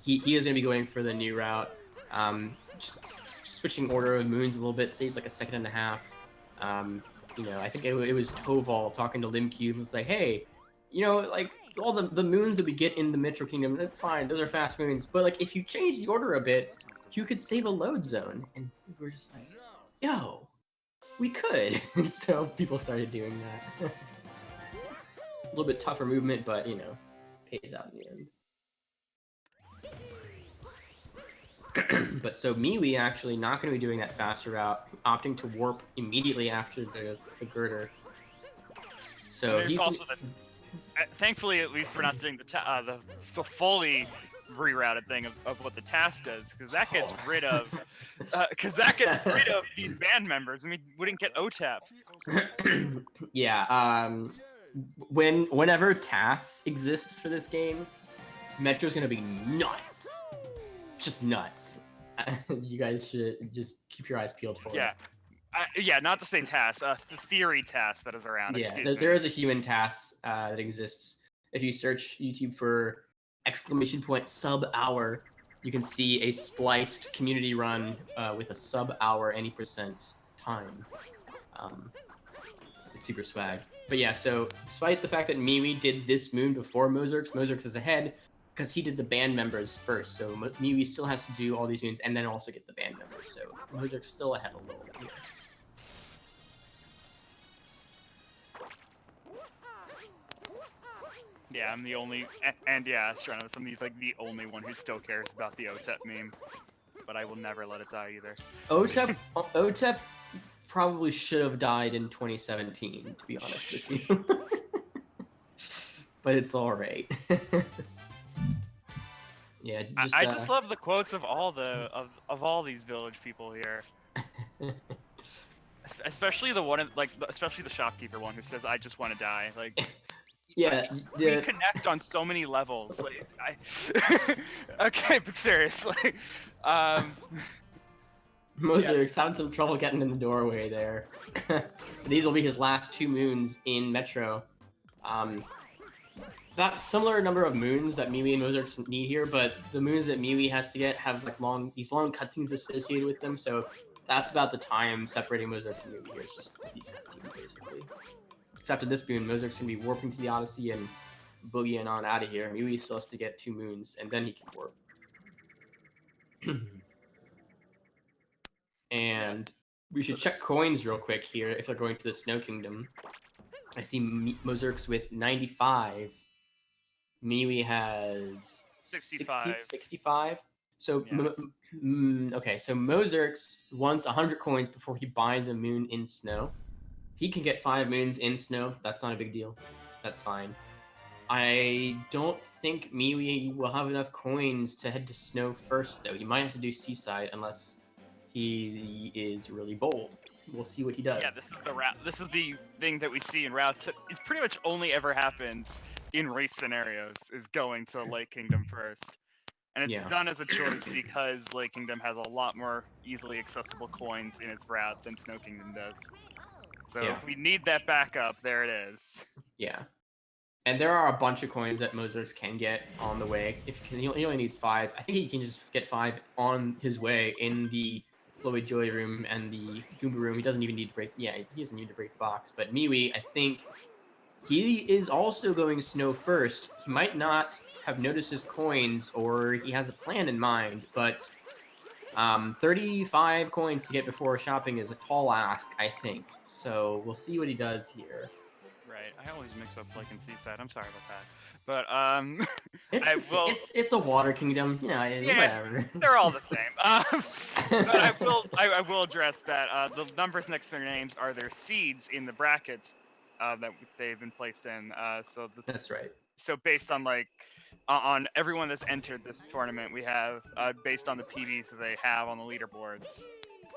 Speaker 1: He is gonna be going for the new route. Just switching order of moons a little bit, saves like a second and a half. You know, I think it was Toval talking to Limcube, was like, hey, you know, like all the moons that we get in the Metro Kingdom, that's fine, those are fast moons, but like if you change the order a bit, you could save a load zone. And we were just like, yo, we could. And so people started doing that. A little bit tougher movement, but you know, pays out in the end. But so MiiWii actually not going to be doing that faster route, opting to warp immediately after the girder. So
Speaker 2: he's also thankfully, at least we're not doing the fully rerouted thing of what the task does, because that gets rid of these band members. I mean, we didn't get OTAP.
Speaker 1: Yeah. Whenever TAS exists for this game, Metro's gonna be nuts. Just nuts. You guys should just keep your eyes peeled for it.
Speaker 2: Yeah, not to say TAS, the theory TAS that is around.
Speaker 1: Yeah, there is a human TAS that exists. If you search YouTube for !sub-hour, you can see a spliced community run with a sub-hour any % time. It's super swag. But yeah, so despite the fact that MiiWii did this moon before mozurks is ahead, because he did the band members first, so MiiWii still has to do all these moons and then also get the band members, so mozurks still ahead a little bit here.
Speaker 2: Yeah, I'm the only, and yeah, Strana's like the only one who still cares about the OTEP meme, but I will never let it die either.
Speaker 1: OTEP probably should have died in 2017, to be honest with you. But it's all right. Yeah,
Speaker 2: I just love the quotes of all all these village people here. Especially the one, especially the shopkeeper one who says, "I just want to die." Like,
Speaker 1: yeah,
Speaker 2: we connect on so many levels. Like, okay, but seriously,
Speaker 1: Mozurks having some trouble getting in the doorway there. These will be his last 2 moons in Metro. That similar number of moons that MiiWii and Mozurks need here, but the moons that MiiWii has to get have like these long cutscenes associated with them, so that's about the time separating Mozurks and MiiWii here. It's just these cutscenes basically. Except after this boon, Mozurks can be warping to the Odyssey and boogieing on out of here. MiiWii still has to get 2 moons, and then he can warp. And we should check coins real quick here if they're going to the Snow Kingdom. I see Mozurks with 95. MiiWii has
Speaker 2: 65.
Speaker 1: 65. So,
Speaker 2: Yes.
Speaker 1: okay, so Mozurks wants 100 coins before he buys a moon in Snow. He can get 5 moons in Snow. That's not a big deal. That's fine. I don't think MiiWii will have enough coins to head to Snow first, though. He might have to do Seaside unless he is really bold. We'll see what he does.
Speaker 2: Yeah, this is the route. This is the thing that we see in routes. It pretty much only ever happens in race scenarios. Is going to Lake Kingdom first, and it's done as a choice because Lake Kingdom has a lot more easily accessible coins in its route than Snow Kingdom does. So if we need that backup, there it is.
Speaker 1: Yeah. And there are a bunch of coins that Mozurks can get on the way. He only needs 5. I think he can just get 5 on his way in the Flowy Joy room and the Goomba room. He doesn't even need to break. Yeah, he doesn't need to break the box. But MiiWii, I think he is also going Snow first. He might not have noticed his coins, or he has a plan in mind. But 35 coins to get before shopping is a tall ask, I think. So we'll see what he does here.
Speaker 2: Right, I always mix up Lake and Seaside. I'm sorry about that, but
Speaker 1: it's a water kingdom, you know. Whatever.
Speaker 2: They're all the same. But I will address that the numbers next to their names are their seeds in the brackets that they've been placed in.
Speaker 1: That's right.
Speaker 2: So based on on everyone that's entered this tournament, we have based on the PBs that they have on the leaderboards.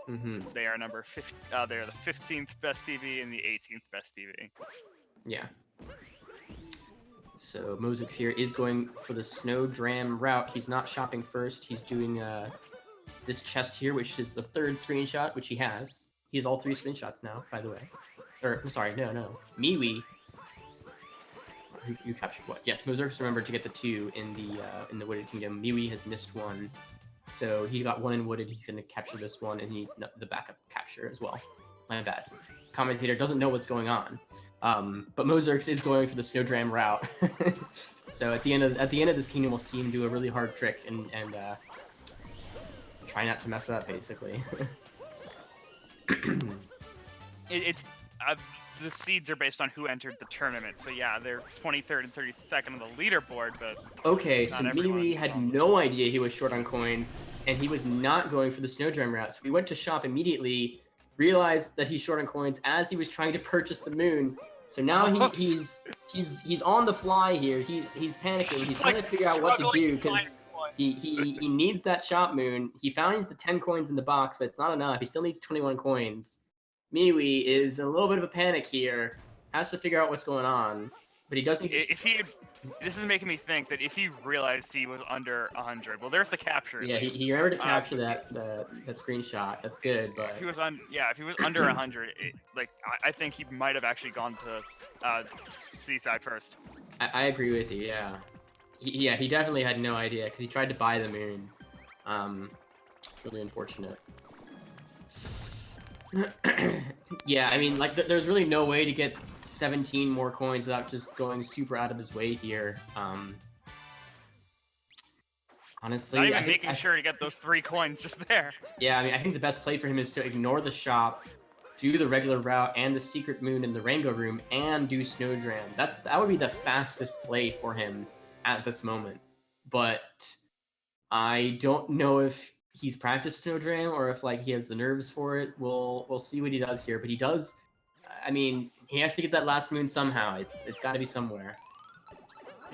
Speaker 1: Mm-hmm.
Speaker 2: They are number 50. They are the 15th best PB and the 18th best PB.
Speaker 1: Yeah. So Mozurks here is going for the Snowdram route. He's not shopping first. He's doing this chest here, which is the 3rd screenshot, which he has. He has all 3 screenshots now, by the way. Or I'm sorry, no. MiiWii. You captured what? Yes, Mozurks remembered to get the 2 in the Wooded Kingdom. MiiWii has missed 1. So he got 1 in Wooded. He's going to capture this one, and he needs the backup capture as well. My bad. Commentator doesn't know what's going on. But Mozurks is going for the Snowdram route. So at the end of this kingdom, we'll see him do a really hard trick and try not to mess up, basically.
Speaker 2: The seeds are based on who entered the tournament. So yeah, they're 23rd and 32nd on the leaderboard, but
Speaker 1: okay, so MiiWii had no idea he was short on coins, and he was not going for the Snowdram route. So we went to shop immediately, realized that he's short on coins as he was trying to purchase the moon. So now he's on the fly here. He's panicking. He's trying to figure out what to do because he needs that shop moon. He finds the 10 coins in the box, but it's not enough. He still needs 21 coins. MiiWii is in a little bit of a panic here. Has to figure out what's going on, but he doesn't.
Speaker 2: This is making me think that if he realized he was under 100, well, there's the capture.
Speaker 1: Yeah, he remembered to capture that screenshot. That's good, but
Speaker 2: if he was under 100, I think he might have actually gone to Seaside first.
Speaker 1: I agree with you. Yeah, he definitely had no idea because he tried to buy the moon. Really unfortunate. Yeah, I mean, there's really no way to get 17 more coins without just going super out of his way here. Honestly,
Speaker 2: not even making sure to get those 3 coins just there.
Speaker 1: Yeah, I mean, I think the best play for him is to ignore the shop, do the regular route and the secret moon in the Rango room, and do Snowdram. That would be the fastest play for him at this moment. But I don't know if he's practiced Snowdram or if he has the nerves for it. We'll see what he does here. But he does. I mean, he has to get that last moon somehow. It's got to be somewhere.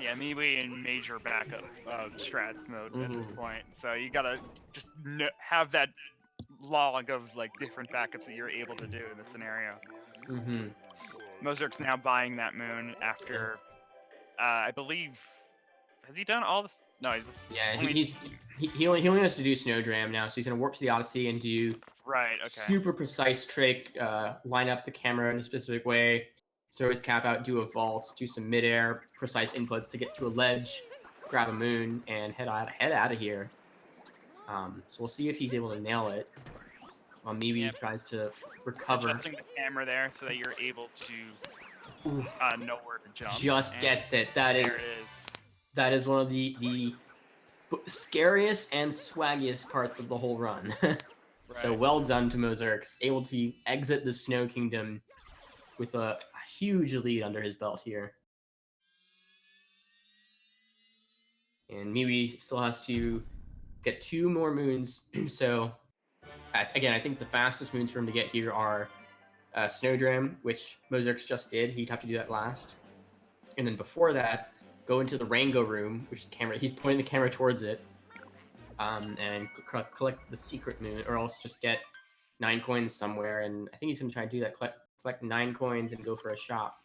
Speaker 2: Yeah, MiiWii in major backup strats mode at this point. So you gotta just have that log of like different backups that you're able to do in the scenario. Mozurk's now buying that moon after, I believe, has he done all this? No, he's
Speaker 1: Yeah,
Speaker 2: only...
Speaker 1: he only has to do Snowdram now, so he's gonna warp to the Odyssey and do
Speaker 2: right. Okay.
Speaker 1: super precise trick, line up the camera in a specific way, throw his cap out, do a vault, do some midair precise inputs to get to a ledge, grab a moon, and head out of here. So we'll see if he's able to nail it. While MiiWii tries to recover.
Speaker 2: Adjusting the camera there so that you're able to know where to jump.
Speaker 1: Just gets it. That is.
Speaker 2: There it is.
Speaker 1: That is one of the scariest and swaggiest parts of the whole run. So well done to mozurks, able to exit the Snow Kingdom with a huge lead under his belt here. And MiiWii still has to get 2 more moons. So, again, I think the fastest moons for him to get here are Snowdram, which mozurks just did. He'd have to do that last. And then before that, go into the Rango room, which is the camera. He's pointing the camera towards it. And collect the secret moon, or else just get 9 coins somewhere. And I think he's gonna try to do that. Collect 9 coins and go for a shop.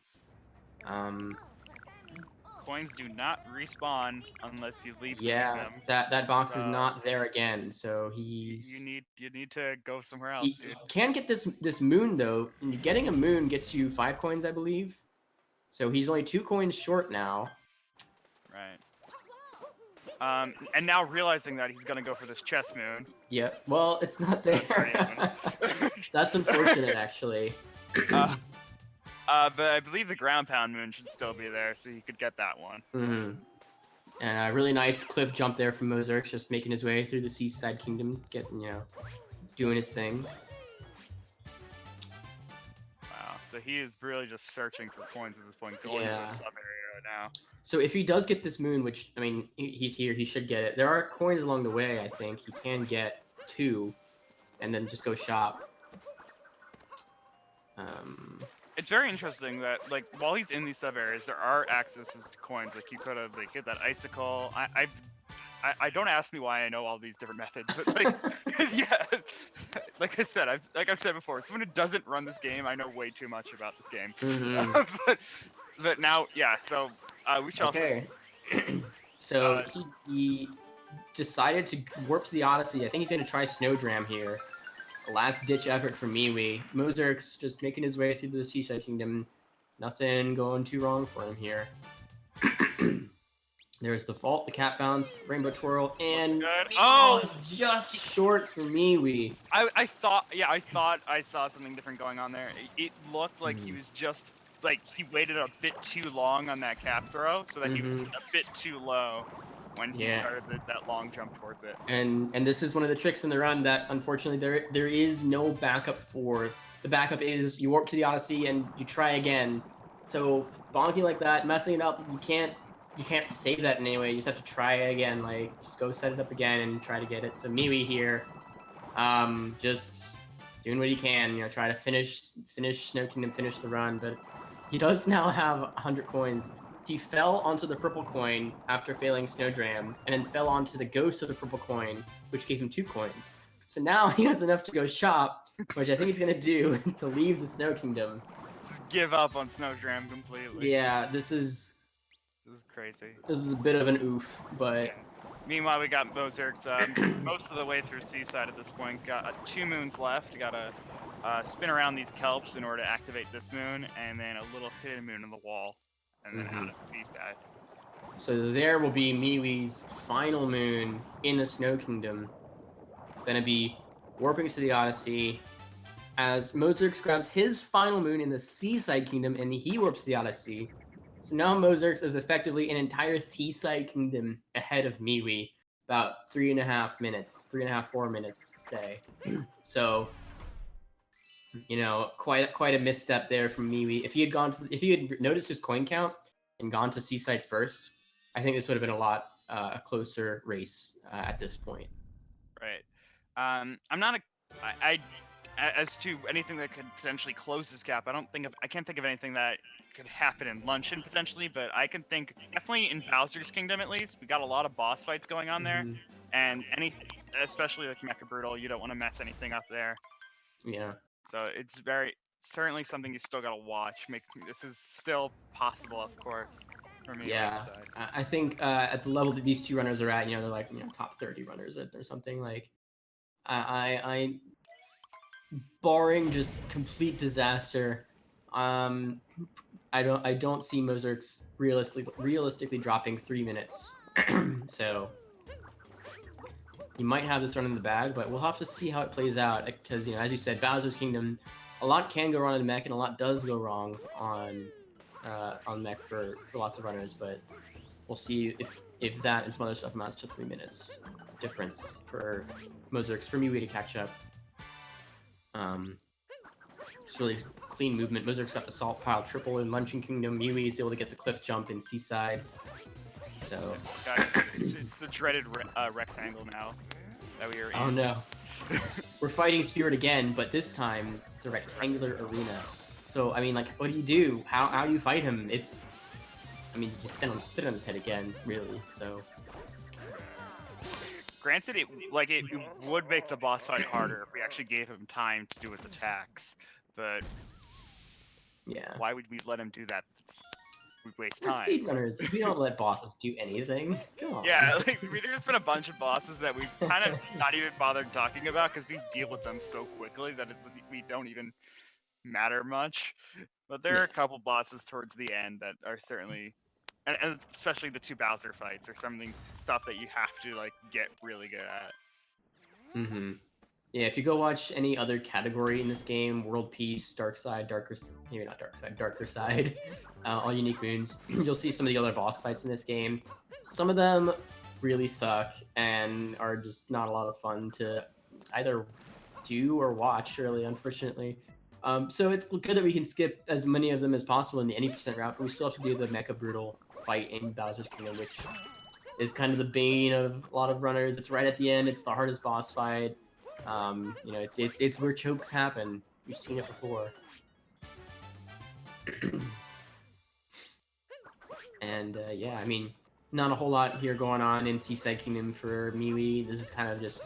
Speaker 2: Coins do not respawn unless you leave.
Speaker 1: Yeah, that box is not there again. So he's.
Speaker 2: You need to go somewhere else, dude.
Speaker 1: He can get this moon though. And getting a moon gets you 5 coins, I believe. So he's only 2 coins short now.
Speaker 2: Right. And now realizing that he's gonna go for this chess moon.
Speaker 1: Yeah. Well, it's not there. That's unfortunate, actually.
Speaker 2: But I believe the ground pound moon should still be there, so he could get that one.
Speaker 1: And a really nice cliff jump there from mozurks, just making his way through the Seaside Kingdom, doing his thing.
Speaker 2: Wow. So he is really just searching for coins at this point, going to a sub area now.
Speaker 1: So if he does get this moon, which, I mean, he's here, he should get it. There are coins along the way, I think. He can get 2, and then just go shop.
Speaker 2: It's very interesting that, like, while he's in these sub-areas, there are accesses to coins. Like, you could have, like, hit that icicle. I don't ask me why I know all these different methods, but, like, yeah. Like I said, I've said before, someone who doesn't run this game, I know way too much about this game. But now, yeah, so... we shall.
Speaker 1: Okay. So he decided to warp to the Odyssey. I think he's going to try Snowdram here. Last ditch effort for MiiWii. Mozurks just making his way through the Seaside Kingdom. Nothing going too wrong for him here. There's the vault, the cat bounce, rainbow twirl, and just short for MiiWii.
Speaker 2: I thought I saw something different going on there. It looked like he was just. Like, he waited a bit too long on that cap throw, so that he was a bit too low when he started that long jump towards it.
Speaker 1: And this is one of the tricks in the run that, unfortunately, there is no backup for. The backup is you warp to the Odyssey and you try again. So bonking like that, messing it up, you can't save that in any way. You just have to try again. Like, just go set it up again and try to get it. So MiiWii here, just doing what he can. Try to finish Snow Kingdom, finish the run, but. He does now have 100 coins. He fell onto the purple coin after failing Snowdram, and then fell onto the ghost of the purple coin, which gave him 2 coins. So now he has enough to go shop, which I think he's going to do to leave the Snow Kingdom.
Speaker 2: Just give up on Snowdram completely.
Speaker 1: Yeah, this is
Speaker 2: crazy.
Speaker 1: This is a bit of an oof, but...
Speaker 2: Meanwhile, we got mozurks most of the way through Seaside at this point. Got 2 moons left. Got to spin around these kelps in order to activate this moon, and then a little hidden moon in the wall, and then out of the Seaside.
Speaker 1: So there will be MiiWii's final moon in the Snow Kingdom. Gonna be warping to the Odyssey as mozurks grabs his final moon in the Seaside Kingdom, and he warps to the Odyssey. So now mozurks is effectively an entire Seaside Kingdom ahead of MiiWii, about 3.5 minutes, 4 minutes, say. So, quite a misstep there from MiiWii. If he had noticed his coin count and gone to Seaside first, I think this would have been a lot closer race at this point.
Speaker 2: Right. I'm not as to anything that could potentially close this gap, I can't think of anything that could happen in Luncheon potentially, but I can think definitely in Bowser's Kingdom at least. We got a lot of boss fights going on there,
Speaker 1: Mhm.
Speaker 2: and especially like Mecha Brutal, you don't want to mess anything up there.
Speaker 1: Yeah.
Speaker 2: So it's certainly something you still gotta watch. This is still possible, of course, for me.
Speaker 1: Yeah, I think at the level that these two runners are at, they're like top 30 runners or something. Like, I barring just complete disaster, I don't see Mozurks realistically dropping 3 minutes. So you might have this run in the bag, but we'll have to see how it plays out. Because as you said, Bowser's Kingdom, a lot can go wrong in mech, and a lot does go wrong on mech for lots of runners. But we'll see if that and some other stuff amounts to 3 minutes difference for Mozurks, for MiiWii to catch up. It's really clean movement. Mozurks got the salt pile triple in Luncheon Kingdom. MiiWii is able to get the cliff jump in Seaside. So
Speaker 2: guys, it's the dreaded rectangle now that we are in.
Speaker 1: Oh no. We're fighting Spirit again, but this time it's a rectangular arena. So I mean, like, what do? How do you fight him? You just sit on his head again, really. So
Speaker 2: granted, it would make the boss fight harder if we actually gave him time to do his attacks, but
Speaker 1: yeah,
Speaker 2: why would we let him do that? We waste
Speaker 1: we're
Speaker 2: time.
Speaker 1: speedrunners. We don't let bosses do anything. Come on.
Speaker 2: Yeah, there's been a bunch of bosses that we've kind of not even bothered talking about because we deal with them so quickly that we don't even matter much. But there are a couple bosses towards the end that are certainly, and especially the 2 Bowser fights, are stuff that you have to get really good at.
Speaker 1: Mm-hmm. Yeah, if you go watch any other category in this game, World Peace, Dark Side, Darker Side, all unique moons, you'll see some of the other boss fights in this game. Some of them really suck and are just not a lot of fun to either do or watch, really, unfortunately. So it's good that we can skip as many of them as possible in the any % route, but we still have to do the Mecha Brutal fight in Bowser's Kingdom, which is kind of the bane of a lot of runners. It's right at the end. It's the hardest boss fight. It's where chokes happen. We've seen it before. And yeah, I mean, not a whole lot here going on in Seaside Kingdom for MiiWii. This is kind of just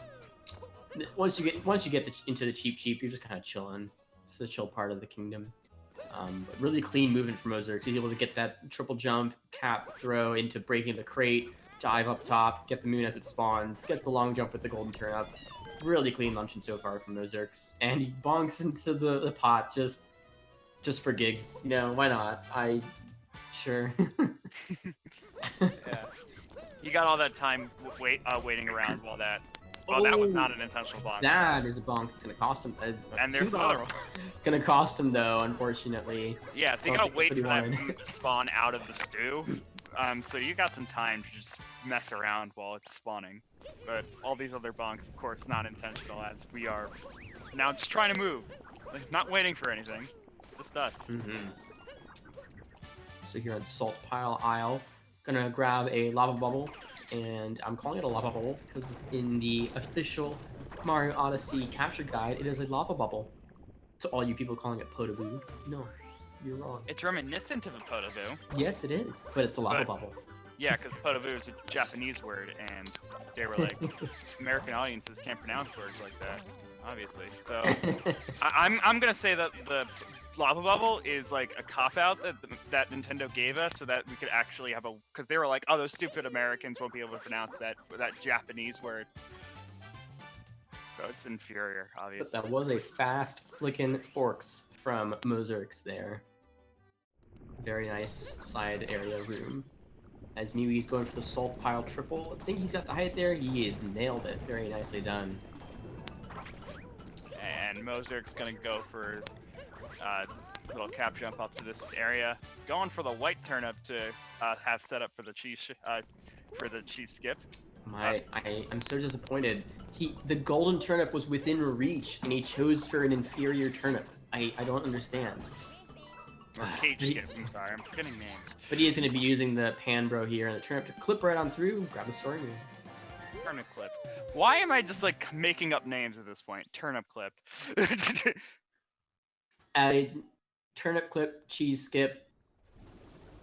Speaker 1: once you get into the cheap, you're just kind of chilling. It's the chill part of the kingdom. But really clean movement from Mozurks. He's able to get that triple jump, cap, throw into breaking the crate, dive up top, get the moon as it spawns, gets the long jump with the golden turn up. Really clean luncheon so far from Mozurks, and he bonks into the pot just for gigs. Why not? Sure.
Speaker 2: Yeah, you got all that time waiting around while that. Well, that was not an intentional bonk.
Speaker 1: That is a bonk. It's gonna cost him.
Speaker 2: And there's another one.
Speaker 1: Gonna cost him though, unfortunately.
Speaker 2: Yeah, so you gotta wait for that moon to spawn out of the stew. So you got some time to just mess around while it's spawning. But all these other bonks, of course, not intentional, as we are now just trying to move. Not waiting for anything. Just us.
Speaker 1: Mm-hmm. So here on Salt Pile Isle, gonna grab a lava bubble, and I'm calling it a lava bubble because in the official Mario Odyssey capture guide, it is a lava bubble. To all you people calling it Potaboo, no, you're wrong.
Speaker 2: It's reminiscent of a Potaboo.
Speaker 1: Yes, it is, but it's a lava bubble.
Speaker 2: Yeah, because Potaboo is a Japanese word, and they were like, American audiences can't pronounce words like that, obviously. So I'm gonna say that the lava bubble is like a cop-out that Nintendo gave us so that we could actually have because they were like, oh, those stupid Americans won't be able to pronounce that Japanese word. So it's inferior, obviously.
Speaker 1: But that was a fast flicking forks from Mozurks there. Very nice side area room. As MiiWii's going for the salt pile triple. I think he's got the height there. He is nailed it. Very nicely done.
Speaker 2: And Mozurk's gonna go for a little cap jump up to this area. Going for the white turnip to have set up for the cheese skip.
Speaker 1: I'm so disappointed. The golden turnip was within reach, and he chose for an inferior turnip. I don't understand.
Speaker 2: Or cage skip, I'm sorry, I'm forgetting names.
Speaker 1: But he is going to be using the pan bro here and the turnip to clip right on through, grab the story move.
Speaker 2: Turnip clip. Why am I just like making up names at this point? Turnip clip.
Speaker 1: Turnip clip, cheese skip.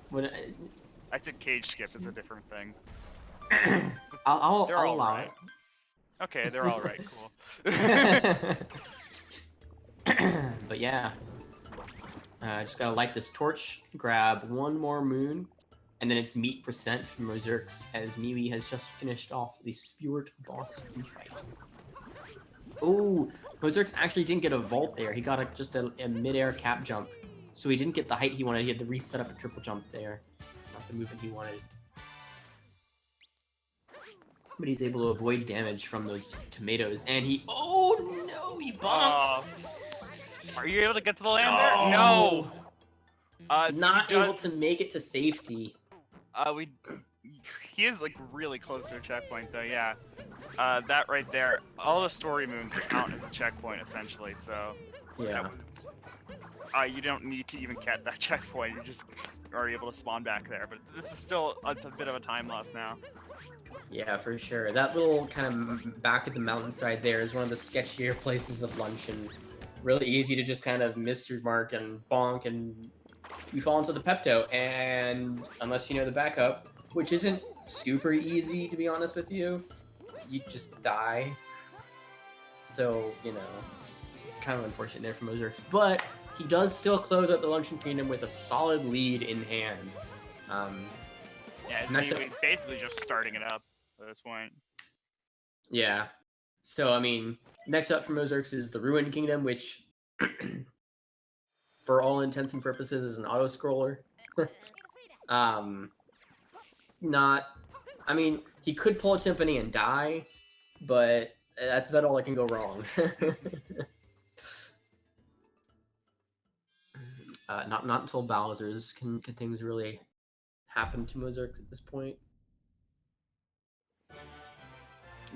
Speaker 1: What?
Speaker 2: I said cage skip is a different thing.
Speaker 1: I'll
Speaker 2: They're all
Speaker 1: allow
Speaker 2: right. Okay, they're all right. Cool.
Speaker 1: it. But yeah, just gotta light this torch, grab one more moon, and then it's meat percent from mozurks as MiiWii has just finished off the Spewart boss fight. Oh, mozurks actually didn't get a vault there. He got just a mid-air cap jump, so he didn't get the height he wanted. He had to reset up a triple jump there, not the movement he wanted. But he's able to avoid damage from those tomatoes, and he— oh no, he bumped!
Speaker 2: Are you able to get to the land there?
Speaker 1: No!
Speaker 2: So
Speaker 1: Not able to make it to safety.
Speaker 2: He is like really close to a checkpoint though, yeah. That right there, all the story moons count as a checkpoint essentially, so
Speaker 1: Yeah.
Speaker 2: that was, you don't need to even get that checkpoint, you just are able to spawn back there, but this is still, it's a bit of a time loss now.
Speaker 1: Yeah, for sure. That little kind of back at the mountainside there is one of the sketchier places of lunch, and really easy to just kind of miss your mark and bonk, and you fall into the Pepto, and unless you know the backup, which isn't super easy to be honest with you, you just die. So, you know, kind of unfortunate there for mozurks, but he does still close out the Luncheon Kingdom with a solid lead in hand.
Speaker 2: Yeah,
Speaker 1: next
Speaker 2: it's basically just starting it up at this point.
Speaker 1: Yeah. So, I mean, next up for mozurks is the Ruined Kingdom, which, for all intents and purposes, is an auto-scroller. I mean, he could pull a Symphony and die, but that's about all that can go wrong. Not until Bowser's can things really happen to mozurks at this point.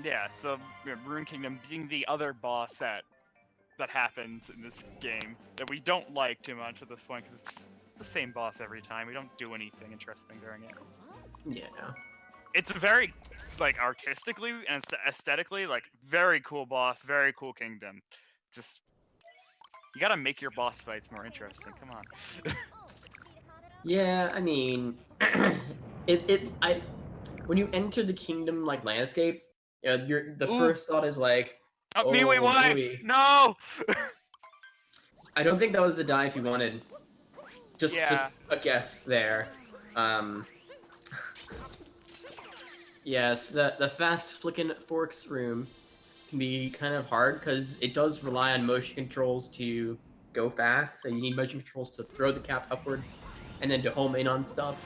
Speaker 2: Yeah, so Ruined Kingdom being the other boss that happens in this game that we don't like too much at this point because it's the same boss every time. We don't do anything interesting during it.
Speaker 1: Yeah.
Speaker 2: It's a very, like, artistically and aesthetically, like, very cool boss, very cool kingdom. Just, you gotta make your boss fights more interesting. Come on.
Speaker 1: Yeah, I mean, when you enter the kingdom like landscape, you know, the first thought is like,
Speaker 2: oh, MiiWii, why?
Speaker 1: MiiWii.
Speaker 2: No!
Speaker 1: I don't think that was the dive he wanted. Just a guess there. Yeah, the fast flicking forks room can be kind of hard because it does rely on motion controls to go fast. So you need motion controls to throw the cap upwards and then to home in on stuff.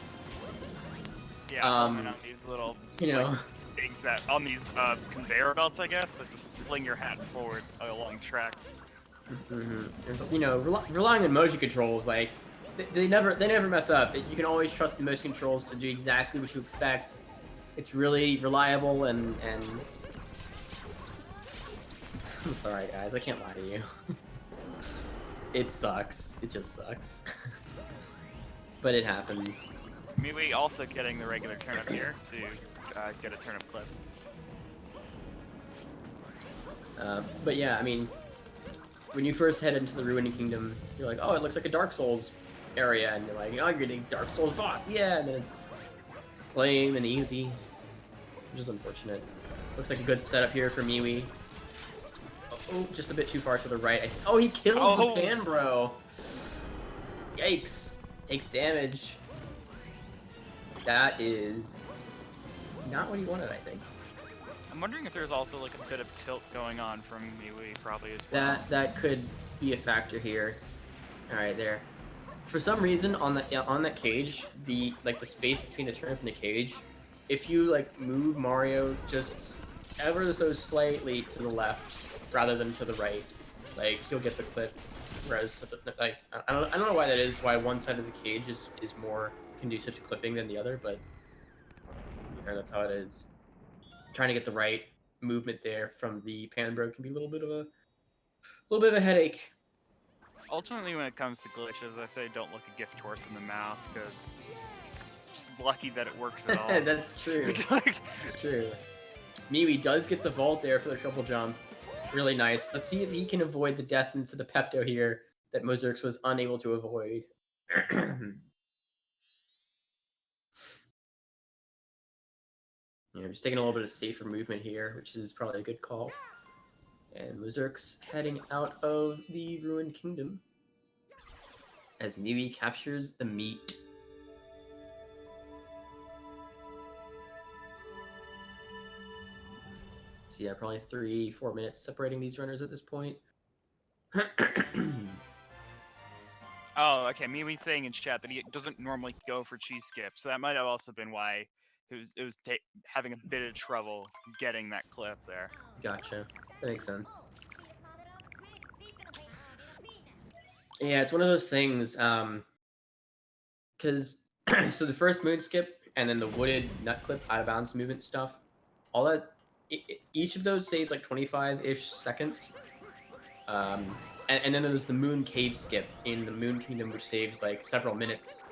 Speaker 2: Yeah, home in on these little,
Speaker 1: you know,
Speaker 2: like, things that on these conveyor belts, I guess, that just fling your hat forward along tracks.
Speaker 1: You know, relying on motion controls, like they never mess up. You can always trust the motion controls to do exactly what you expect. It's really reliable and I'm sorry guys, I can't lie to you. It sucks. It just sucks. But it happens.
Speaker 2: MiiWii also getting the regular turnip here to get a turnip clip.
Speaker 1: But yeah, I mean, when you first head into the Ruined Kingdom, you're like, oh, it looks like a Dark Souls area, and you're like, oh, you're getting Dark Souls boss, yeah, and then it's lame and easy, which is unfortunate. Looks like a good setup here for MiiWii. Oh, just a bit too far to the right. Oh, he kills the pan, bro. Yikes. Takes damage. That is not what he wanted, I think.
Speaker 2: I'm wondering if there's also like a bit of tilt going on from MiiWii, probably as well.
Speaker 1: That could be a factor here. All right, there. For some reason, on that cage, the space between the turnip and the cage, if you like move Mario just ever so slightly to the left rather than to the right, like you'll get the clip. Whereas, like, I don't know why that is. Why one side of the cage is more conducive to clipping than the other, but you know, that's how it is. Trying to get the right movement there from the pan bro can be a little bit of a headache.
Speaker 2: Ultimately, when it comes to glitches, I say don't look a gift horse in the mouth because just lucky that it works at all.
Speaker 1: That's true. True. MiiWii does get the vault there for the triple jump. Really nice. Let's see if he can avoid the death into the Pepto here that mozurks was unable to avoid. Just taking a little bit of safer movement here, which is probably a good call. And mozurks heading out of the Ruined Kingdom as MiiWii captures the meat. So yeah, probably 3-4 minutes separating these runners at this point.
Speaker 2: Oh, okay. MiiWii's saying in chat that he doesn't normally go for cheese skip, so that might have also been why it was having a bit of trouble getting that clip there.
Speaker 1: Gotcha. That makes sense. Yeah, it's one of those things, because so the first moon skip and then the wooded nut clip out of bounds movement stuff, all that, each of those saves like 25-ish seconds. And then there's the moon cave skip in the Moon Kingdom, which saves like several minutes.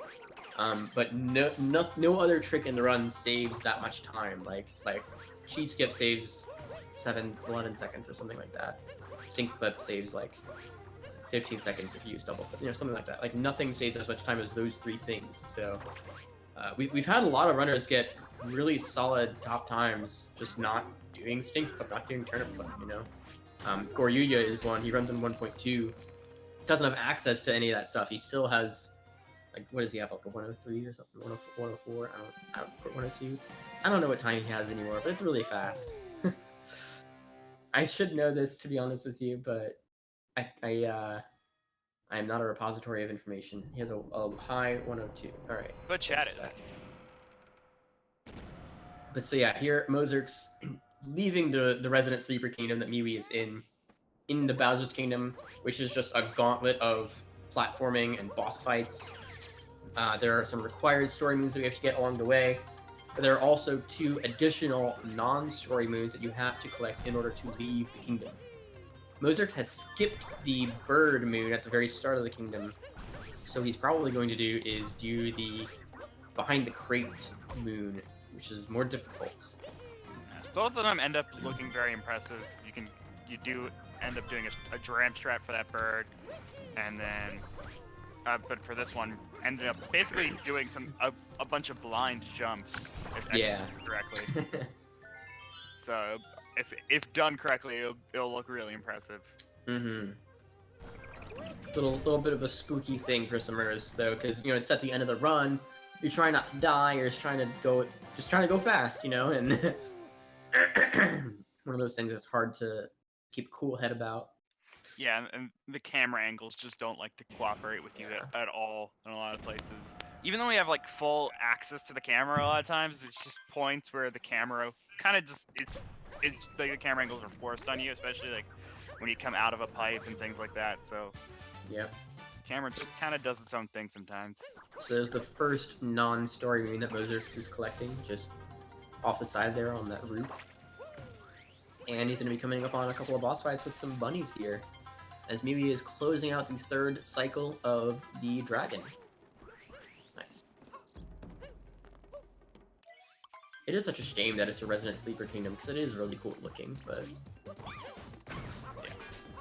Speaker 1: But no other trick in the run saves that much time. Like cheese skip saves 11 seconds or something like that. Stink clip saves like 15 seconds if you use double clip, something like that. Like nothing saves as much time as those three things. So we've had a lot of runners get really solid top times just not doing stink clip, not doing turnip clip. Goryuya is one. He runs in 1.2. Doesn't have access to any of that stuff. He still has, like, what does he have? Like a 103 or something? 104? I don't 102. I don't know what time he has anymore, but it's really fast. I should know this, to be honest with you, but I am not a repository of information. He has a high 102. All right.
Speaker 2: But chat is.
Speaker 1: But so yeah, here mozurks leaving the resident sleeper kingdom that MiiWii is in the Bowser's Kingdom, which is just a gauntlet of platforming and boss fights. There are some required story moons that we have to get along the way. But there are also 2 additional non-story moons that you have to collect in order to leave the kingdom. Mozurks has skipped the bird moon at the very start of the kingdom. So he's probably going to do the behind the crate moon, which is more difficult.
Speaker 2: Both of them end up looking very impressive because you do end up doing a dram strat for that bird, and then but for this one ended up basically doing a bunch of blind jumps if executed correctly. So if done correctly, it'll look really impressive.
Speaker 1: Little bit of a spooky thing for some runners though, because it's at the end of the run. You're trying not to die. You're just trying to go fast, and one of those things that's hard to keep a cool head about.
Speaker 2: Yeah, and the camera angles just don't like to cooperate with you at all in a lot of places. Even though we have like full access to the camera a lot of times, there's just points where the camera kind of just it's like the camera angles are forced on you, especially like when you come out of a pipe and things like that. So
Speaker 1: Yep.
Speaker 2: Camera just kind of does its own thing sometimes.
Speaker 1: So there's the first non-story moon that mozurks is collecting, just off the side there on that roof. And he's going to be coming up on a couple of boss fights with some bunnies here, as MiiWii is closing out the 3rd cycle of the dragon. Nice. It is such a shame that it's a Resident Sleeper Kingdom, because it is really cool looking, but...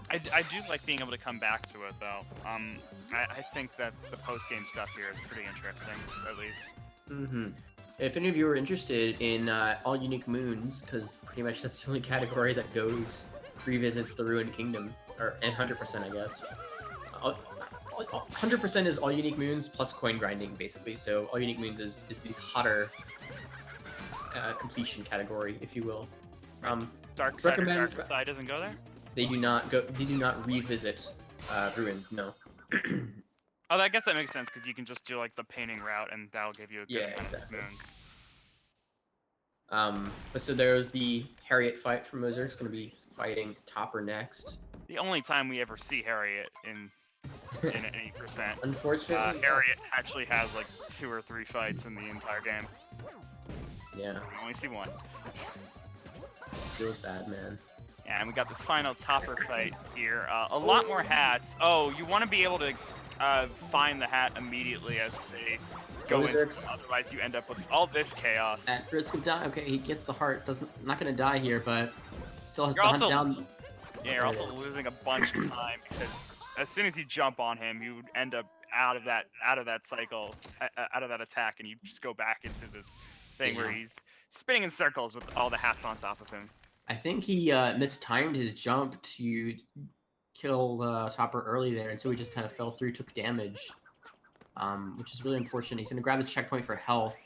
Speaker 2: I do like being able to come back to it, though. I think that the post-game stuff here is pretty interesting, at least.
Speaker 1: Mm-hmm. If any of you are interested in all unique moons, because pretty much that's the only category that revisits the Ruined Kingdom, and 100%, I guess. 100% is all unique moons plus coin grinding, basically. So all unique moons is the hotter completion category, if you will.
Speaker 2: Dark Side doesn't go there?
Speaker 1: They do not revisit Ruined, no.
Speaker 2: Oh, I guess that makes sense, because you can just do like the painting route, and that'll give you a good amount of moons.
Speaker 1: But so there's the Harriet fight from Mozurks, going to be fighting Topper next.
Speaker 2: The only time we ever see Harriet in any percent.
Speaker 1: Unfortunately,
Speaker 2: Harriet actually has like 2 or 3 fights in the entire game.
Speaker 1: Yeah.
Speaker 2: I only see 1.
Speaker 1: Feels bad, man.
Speaker 2: Yeah, and we got this final Topper fight here. A lot more hats. Oh, you want to be able to find the hat immediately as they go into
Speaker 1: Mozurks.
Speaker 2: it, otherwise you end up with all this chaos.
Speaker 1: At risk of dying. Okay, he gets the heart. Not gonna die here, but still has
Speaker 2: You're
Speaker 1: to hunt
Speaker 2: also-
Speaker 1: down.
Speaker 2: Yeah, you're
Speaker 1: There it
Speaker 2: also
Speaker 1: is.
Speaker 2: losing a bunch of time because as soon as you jump on him, you end up out of that cycle, out of that attack, and you just go back into this thing where
Speaker 1: Yeah.
Speaker 2: he's spinning in circles with all the hats on top of him.
Speaker 1: I think he mistimed his jump to kill Topper early there, and so he just kind of fell through, took damage, which is really unfortunate. He's gonna grab the checkpoint for health,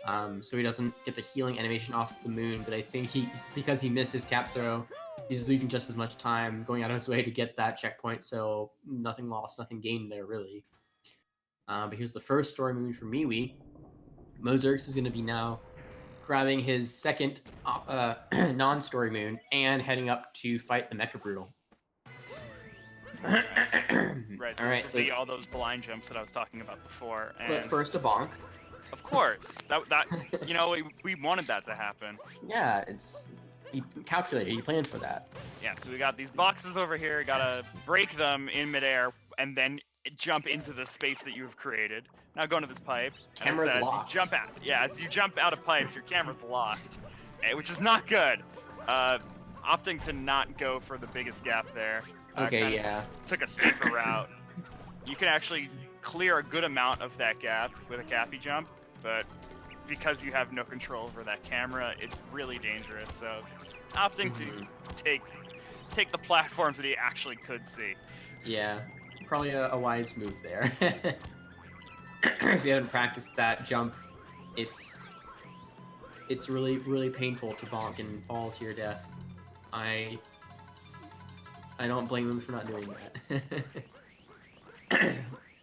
Speaker 1: so he doesn't get the healing animation off the moon. But I think because he missed his cap throw, he's losing just as much time going out of his way to get that checkpoint. So nothing lost, nothing gained there really. But here's the first story moon for MiiWii. Mozurks is gonna be now grabbing his second non-story moon and heading up to fight the Mecha Brutal.
Speaker 2: Right. So
Speaker 1: All right.
Speaker 2: this
Speaker 1: So
Speaker 2: will be all those blind jumps that I was talking about before. And
Speaker 1: but first a bonk.
Speaker 2: of course, that you know we wanted that to happen.
Speaker 1: Yeah, he calculated. He planned for that.
Speaker 2: Yeah. So we got these boxes over here. Gotta break them in midair and then jump into the space that you've created. Now go into this pipe. and
Speaker 1: Camera's
Speaker 2: as
Speaker 1: locked.
Speaker 2: You jump out. Yeah. As you jump out of pipes, your camera's locked, which is not good. Opting to not go for the biggest gap there.
Speaker 1: Okay,
Speaker 2: kinda
Speaker 1: yeah.
Speaker 2: Took a safer route. You can actually clear a good amount of that gap with a gappy jump, but because you have no control over that camera, it's really dangerous. So just opting to take the platforms that he actually could see.
Speaker 1: Yeah, probably a wise move there. If you haven't practiced that jump, it's really painful to bonk and fall to your death. I don't blame him for not doing that.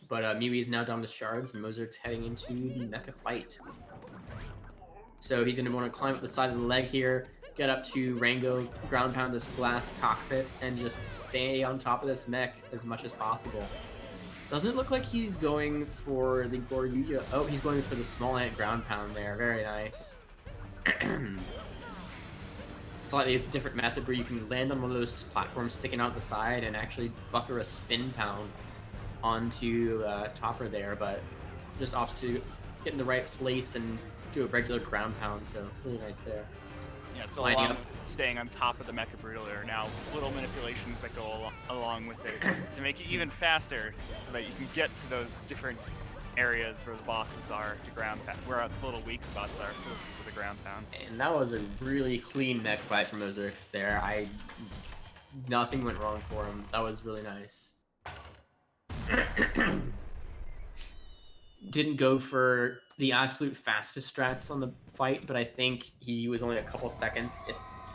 Speaker 1: But MiiWii is now down to shards, and Mozurk's heading into the mecha fight. So he's going to want to climb up the side of the leg here, get up to Rango, ground pound this glass cockpit, and just stay on top of this mech as much as possible. Doesn't look like he's going for the Goryuya. Oh, he's going for the small ant ground pound there. Very nice. Slightly different method where you can land on one of those platforms sticking out the side and actually buffer a spin pound onto Topper there, but just opts to get in the right place and do a regular ground pound, so really nice there.
Speaker 2: Yeah, so
Speaker 1: Lining
Speaker 2: along
Speaker 1: up.
Speaker 2: with staying on top of the Mecha Brutal, there are now little manipulations that go along with it to make it even faster, so that you can get to those different areas where the bosses are, where the little weak spots are for the ground pound.
Speaker 1: And that was a really clean mech fight from Mozurks there. Nothing went wrong for him. That was really nice. Didn't go for the absolute fastest strats on the fight, but I think he was only a couple seconds,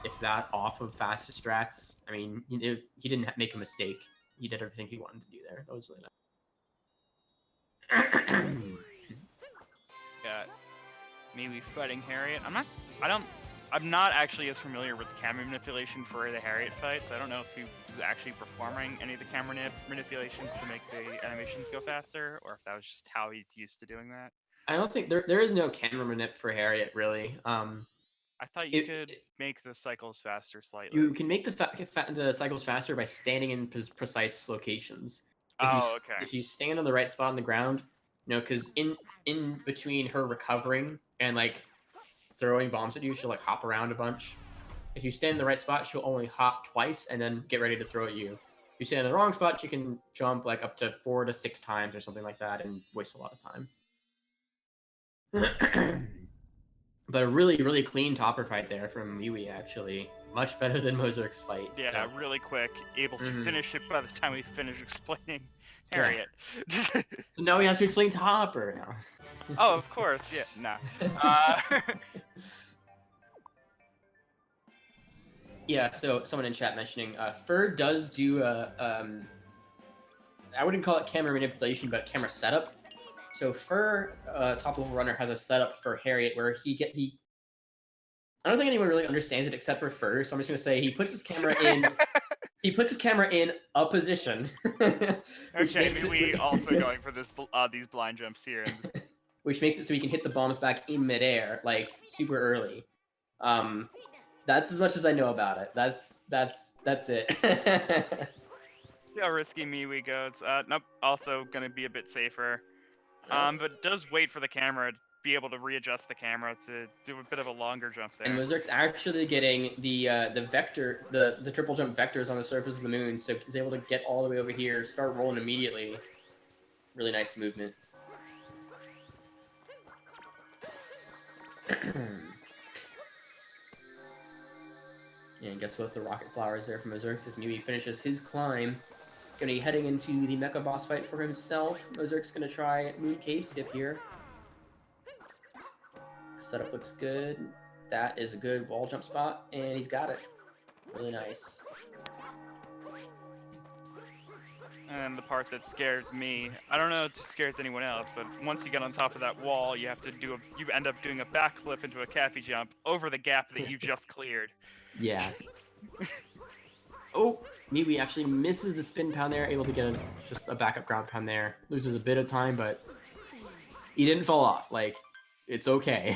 Speaker 1: if that, off of fastest strats. I mean, he didn't make a mistake. He did everything he wanted to do there. That was really nice.
Speaker 2: Got MiiWii fighting Harriet. I'm not actually as familiar with the camera manipulation for the Harriet fights. I don't know if he was actually performing any of the camera manipulations to make the animations go faster, or if that was just how he's used to doing that.
Speaker 1: I don't think there is no camera manip for Harriet really.
Speaker 2: I thought you could make the cycles faster slightly.
Speaker 1: You can make the cycles faster by standing in precise locations.
Speaker 2: Okay.
Speaker 1: If you stand on the right spot on the ground, because in between her recovering and like throwing bombs at you, she'll like hop around a bunch. If you stand in the right spot, she'll only hop twice and then get ready to throw at you. If you stand in the wrong spot, she can jump like up to 4 to 6 times or something like that and waste a lot of time. But a really, really clean topper fight there from MiiWii, actually. Much better than Mozurk's fight.
Speaker 2: Yeah,
Speaker 1: so.
Speaker 2: really quick, able to finish it by the time we finish explaining Harriet.
Speaker 1: So now we have to explain Topper now.
Speaker 2: Oh, of course, yeah, nah.
Speaker 1: Yeah, so someone in chat mentioning, Fur does do I wouldn't call it camera manipulation, but camera setup. So Fur, top level runner, has a setup for Harriet where I don't think anyone really understands it except for Fur, so I'm just gonna say he puts his camera in. He puts his camera in a position.
Speaker 2: Okay, MiiWii also going for these blind jumps here.
Speaker 1: Which makes it so he can hit the bombs back in midair, like super early. That's as much as I know about it. That's it.
Speaker 2: See how risky MiiWii goes. Nope. Also gonna be a bit safer. But it does wait for the camera to be able to readjust the camera to do a bit of a longer jump there.
Speaker 1: And mozurks actually getting the vector, the triple jump vectors on the surface of the moon, so he's able to get all the way over here, start rolling immediately. Really nice movement. And guess what? The rocket flowers there from mozurks as MiiWii finishes his climb. Gonna be heading into the mecha boss fight for himself. mozurks gonna try moon cave skip here. Setup looks good. That is a good wall jump spot, and he's got it. Really nice.
Speaker 2: And the part that scares me, I don't know if it scares anyone else, but once you get on top of that wall, you have to you end up doing a backflip into a cafe jump over the gap that you just cleared.
Speaker 1: Yeah. Oh, MiiWii actually misses the spin pound there, able to get just a backup ground pound there. Loses a bit of time, but he didn't fall off. Like, it's okay.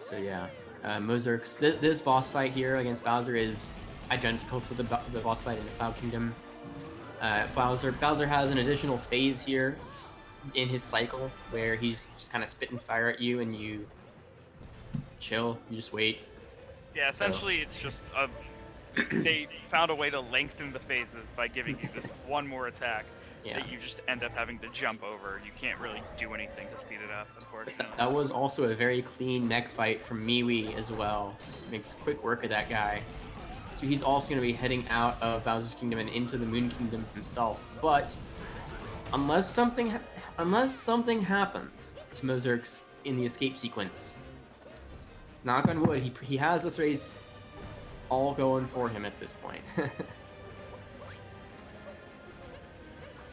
Speaker 1: So yeah, mozurks. This boss fight here against Bowser is identical to the boss fight in the Cloud Kingdom. Bowser has an additional phase here in his cycle where he's just kind of spitting fire at you, and you chill. You just wait.
Speaker 2: Yeah, essentially it's just they found a way to lengthen the phases by giving you this one more attack that you just end up having to jump over. You can't really do anything to speed it up, unfortunately.
Speaker 1: That was also a very clean mech fight from MiiWii as well. Makes quick work of that guy. So he's also going to be heading out of Bowser's Kingdom and into the Moon Kingdom himself. But unless something happens to mozurks in the escape sequence, knock on wood, he has this race all going for him at this point.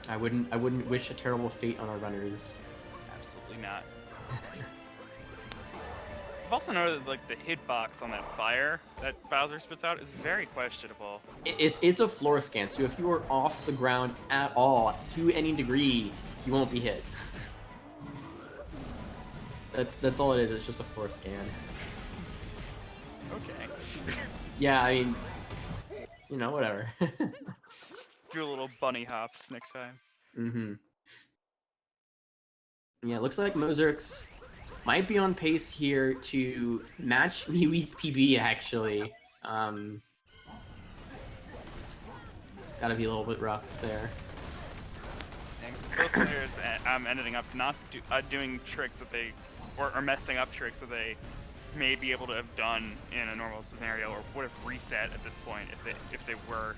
Speaker 1: I wouldn't wish a terrible fate on our runners.
Speaker 2: Absolutely not. I've also noted that like the hitbox on that fire that Bowser spits out is very questionable.
Speaker 1: It's a floor scan, so if you are off the ground at all to any degree, you won't be hit. That's all it is. It's just a floor scan.
Speaker 2: Okay.
Speaker 1: Yeah, I mean, you know, whatever.
Speaker 2: Just do a little bunny hops next time.
Speaker 1: Mm-hmm. Yeah, it looks like mozurks might be on pace here to match MiiWii's PB, actually. It's got to be a little bit rough there.
Speaker 2: And both players ending up not doing tricks that they, or messing up tricks that they may be able to have done in a normal scenario, or would have reset at this point if they were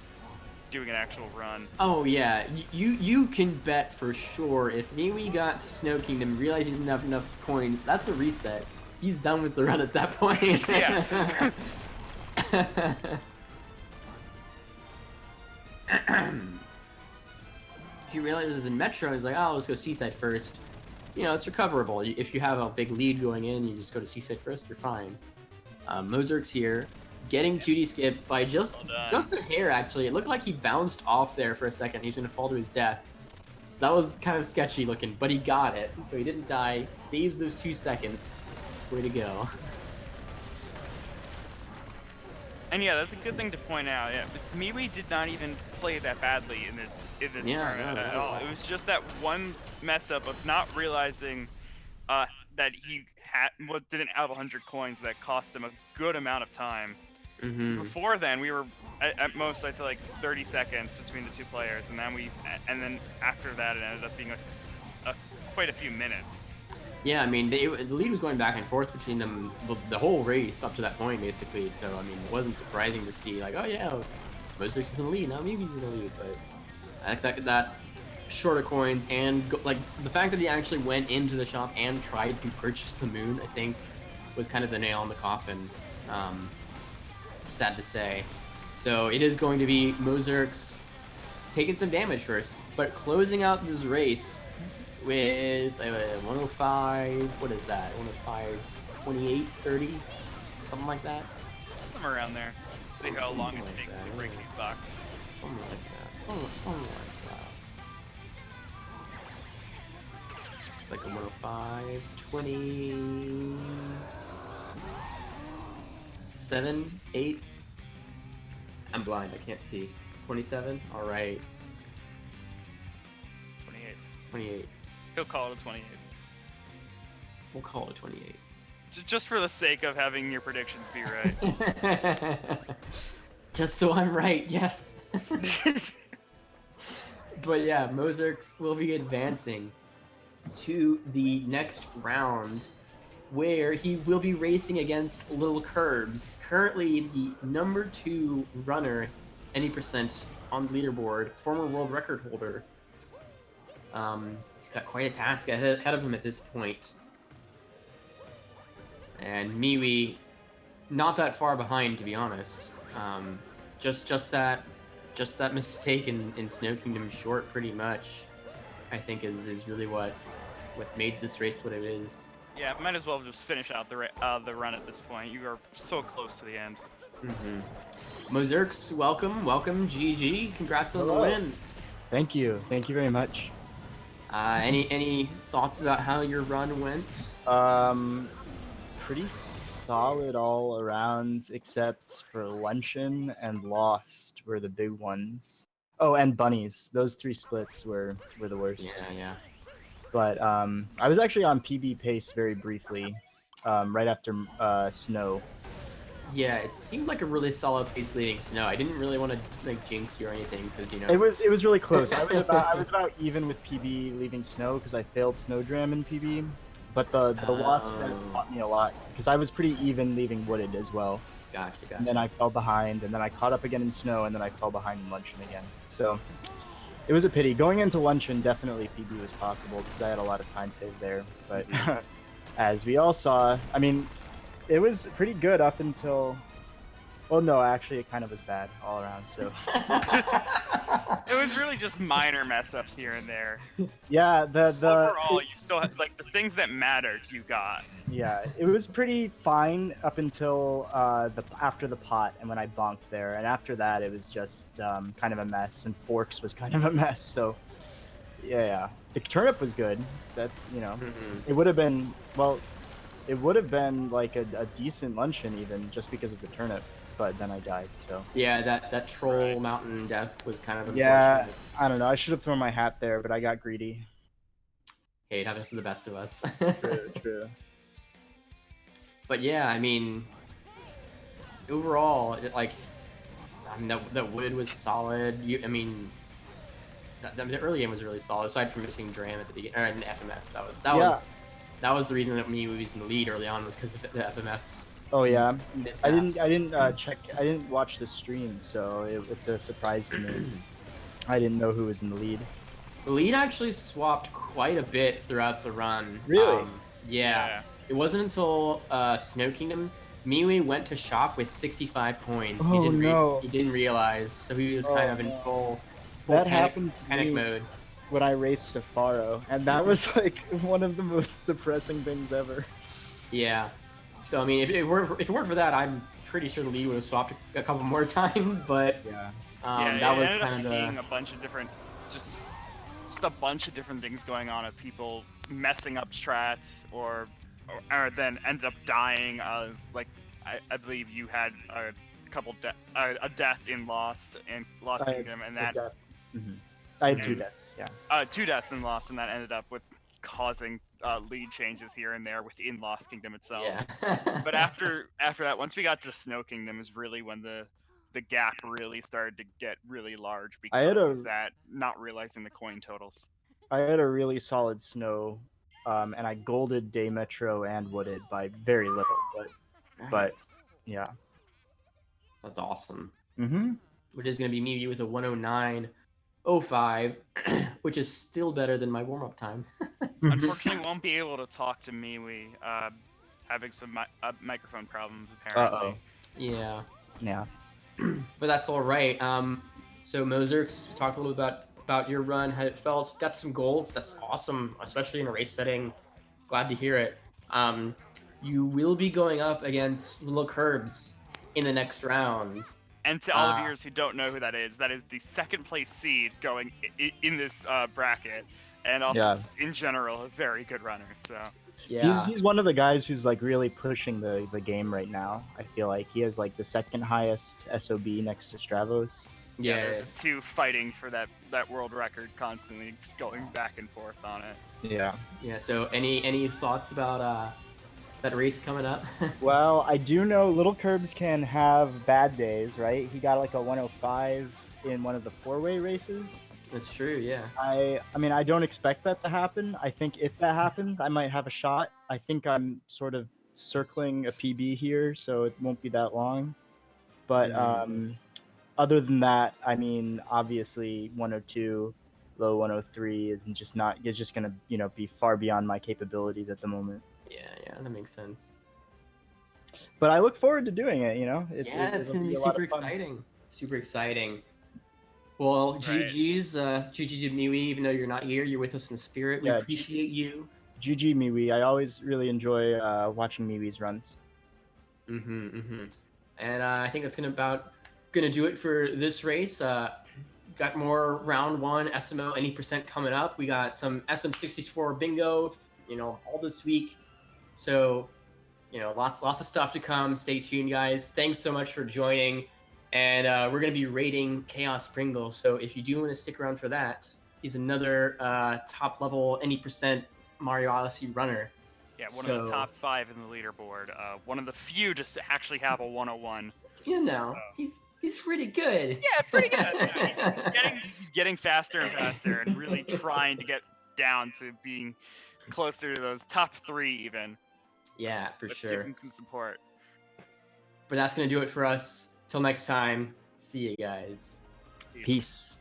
Speaker 2: doing an actual run.
Speaker 1: Oh yeah, you can bet for sure if MiiWii got to Snow Kingdom, realized he didn't have enough coins, that's a reset. He's done with the run at that point.
Speaker 2: Yeah.
Speaker 1: If he realizes in Metro, he's like, oh, let's go Seaside first. You know, it's recoverable. If you have a big lead going in, you just go to Seaside first, you're fine. mozurks here, getting 2D skip by just a hair, actually. It looked like he bounced off there for a second. He's going to fall to his death. So that was kind of sketchy looking, but he got it. So he didn't die. Saves those 2 seconds. Way to go.
Speaker 2: And yeah, that's a good thing to point out. Yeah, but MiiWii did not even play that badly in this tournament at all. It was just that one mess up of not realizing that he didn't have 100 coins that cost him a good amount of time.
Speaker 1: Mm-hmm.
Speaker 2: Before then, we were at most, I'd say, like 30 seconds between the 2 players, and then after that, it ended up being quite a few minutes.
Speaker 1: Yeah, I mean, the lead was going back and forth between them the whole race up to that point, basically. So, I mean, it wasn't surprising to see, like, oh yeah, mozurks is in the lead, now MiiWii's in the lead. But I think that shorter coins and, like, the fact that he actually went into the shop and tried to purchase the moon, I think, was kind of the nail in the coffin. Sad to say. So, it is going to be mozurks taking some damage first, but closing out this race with 105, what is that? 105, 28, 30, something like that?
Speaker 2: Somewhere around there. See how long it takes to break these boxes.
Speaker 1: Something like that. Something like that. It's like a 105, 27, 8. I'm blind, I can't see. 27? All right.
Speaker 2: 28.
Speaker 1: 28.
Speaker 2: He'll call it a 28.
Speaker 1: We'll call it 28.
Speaker 2: Just for the sake of having your predictions be right.
Speaker 1: Just so I'm right, yes. But yeah, mozurks will be advancing to the next round, where he will be racing against Little Curbs, currently the number 2 runner, any percent on the leaderboard, former world record holder. He's got quite a task ahead of him at this point. And MiiWii, not that far behind, to be honest. Just that mistake in Snow Kingdom short, pretty much, I think is really what made this race what it is.
Speaker 2: Yeah, might as well just finish out the run at this point. You are so close to the end.
Speaker 1: Mozurks, welcome, GG, congrats on the win.
Speaker 4: Thank you very much.
Speaker 1: Any thoughts about how your run went?
Speaker 4: Pretty solid all around, except for Luncheon and Lost were the big ones. Oh, and Bunnies. Those 3 splits were the worst.
Speaker 1: Yeah.
Speaker 4: But I was actually on PB pace very briefly, right after Snow.
Speaker 1: Yeah, it seemed like a really solid pace leading Snow. I didn't really want to like jinx you or anything because
Speaker 4: It was really close. I was about even with PB leaving Snow because I failed Snowdram in PB, but the Lost taught me a lot because I was pretty even leaving Wooded as well.
Speaker 1: Gotcha.
Speaker 4: And then I fell behind, and then I caught up again in Snow, and then I fell behind in Luncheon again. So it was a pity. Going into Luncheon, definitely PB was possible because I had a lot of time saved there. But as we all saw, I mean, it was pretty good up until... Well, no, actually, it kind of was bad all around, so...
Speaker 2: It was really just minor mess-ups here and there.
Speaker 4: Yeah,
Speaker 2: Overall, you still had, like, the things that mattered, you got.
Speaker 4: Yeah, it was pretty fine up until after the pot and when I bonked there. And after that, it was just kind of a mess, and Forks was kind of a mess, so... Yeah. The turnip was good. That's, it would have been... Well, it would have been, like, a decent Luncheon, even, just because of the turnip. But then I died, so...
Speaker 1: Yeah, that troll mountain death was kind of unfortunate.
Speaker 4: Yeah, I don't know. I should have thrown my hat there, but I got greedy.
Speaker 1: Hey, it happens to the best of us.
Speaker 4: True.
Speaker 1: But yeah, I mean, overall, the Wooded was solid. The early game was really solid, aside from missing Dram at the beginning, or in the FMS. That was the reason that MiiWii was in the lead early on, was because of the FMS.
Speaker 4: Oh yeah,
Speaker 1: mishaps.
Speaker 4: I didn't check. I didn't watch the stream, so it's a surprise to me. I didn't know who was in the lead.
Speaker 1: The lead actually swapped quite a bit throughout the run.
Speaker 4: Really?
Speaker 1: Yeah. It wasn't until Snow Kingdom, MiiWii went to shop with 65 coins.
Speaker 4: Oh, no.
Speaker 1: He didn't realize, so he was kind of in full
Speaker 4: that
Speaker 1: panic,
Speaker 4: happened to
Speaker 1: panic
Speaker 4: me
Speaker 1: mode.
Speaker 4: When I raced Safaro, and that was like one of the most depressing things ever.
Speaker 1: Yeah. So I mean, if it weren't for that, I'm pretty sure the lead would have swapped a couple more times. But that was kind of
Speaker 2: being a bunch of different, just a bunch of different things going on of people messing up strats or then ended up dying. Like I believe you had a death in Lost Kingdom, and that.
Speaker 4: I had 2 deaths. Yeah.
Speaker 2: 2 deaths in Lost, and that ended up with causing lead changes here and there within Lost Kingdom itself.
Speaker 1: Yeah.
Speaker 2: But after that, once we got to Snow Kingdom, is really when the gap really started to get really large because of that not realizing the coin totals.
Speaker 4: I had a really solid Snow, and I golded Day Metro and Wooded by very little, but yeah.
Speaker 1: That's awesome.
Speaker 4: Mm-hmm.
Speaker 1: Which is going to be MiiWii with a 109.05, which is still better than my warm-up time.
Speaker 2: Unfortunately, won't be able to talk to MiiWii, having some microphone problems apparently.
Speaker 1: Yeah.
Speaker 4: Yeah.
Speaker 1: But that's all right. So Mozurks, talked a little bit about your run, how it felt. Got some golds. That's awesome, especially in a race setting. Glad to hear it. You will be going up against Little Curbs in the next round.
Speaker 2: And to all of viewers who don't know who that is the second place seed going in this bracket, and also in general a very good runner. So
Speaker 1: yeah,
Speaker 4: he's one of the guys who's like really pushing the game right now. I feel like he has like the second highest SOB next to Stravos.
Speaker 2: they're the two fighting for that world record constantly, just going back and forth on it.
Speaker 4: Yeah.
Speaker 1: Yeah. So any thoughts about that race coming up?
Speaker 4: Well, I do know Little Curbs can have bad days, right? He got like a 105 in one of the 4-way races.
Speaker 1: That's true. Yeah.
Speaker 4: I mean, I don't expect that to happen. I think if that happens, I might have a shot. I think I'm sort of circling a PB here, so it won't be that long. But other than that, I mean, obviously 102, low 103 is just gonna, be far beyond my capabilities at the moment.
Speaker 1: Yeah, that makes sense.
Speaker 4: But I look forward to doing it.
Speaker 1: It's gonna be
Speaker 4: a lot
Speaker 1: super
Speaker 4: of fun.
Speaker 1: exciting. Super exciting. Well,
Speaker 2: Right.
Speaker 1: GG's, GG to MiiWii, even though you're not here, you're with us in the spirit. We
Speaker 4: Yeah,
Speaker 1: appreciate you.
Speaker 4: GG MiiWii. I always really enjoy watching MiiWii's runs.
Speaker 1: And I think that's gonna do it for this race. Got more round 1 SMO any percent coming up. We got some SM64 bingo, all this week. So, lots of stuff to come. Stay tuned, guys. Thanks so much for joining. And we're going to be rating Chaos Pringle. So if you do want to stick around for that, he's another top level any percent Mario Odyssey runner.
Speaker 2: Yeah, one of the top 5 in the leaderboard. One of the few just to actually have a 101.
Speaker 1: He's pretty good.
Speaker 2: Yeah, pretty good. He's getting faster and faster, and really trying to get down to being closer to those top 3 even.
Speaker 1: Yeah, for sure.
Speaker 2: Give him some support.
Speaker 1: But that's going to do it for us. Till next time, see you guys.
Speaker 4: Peace.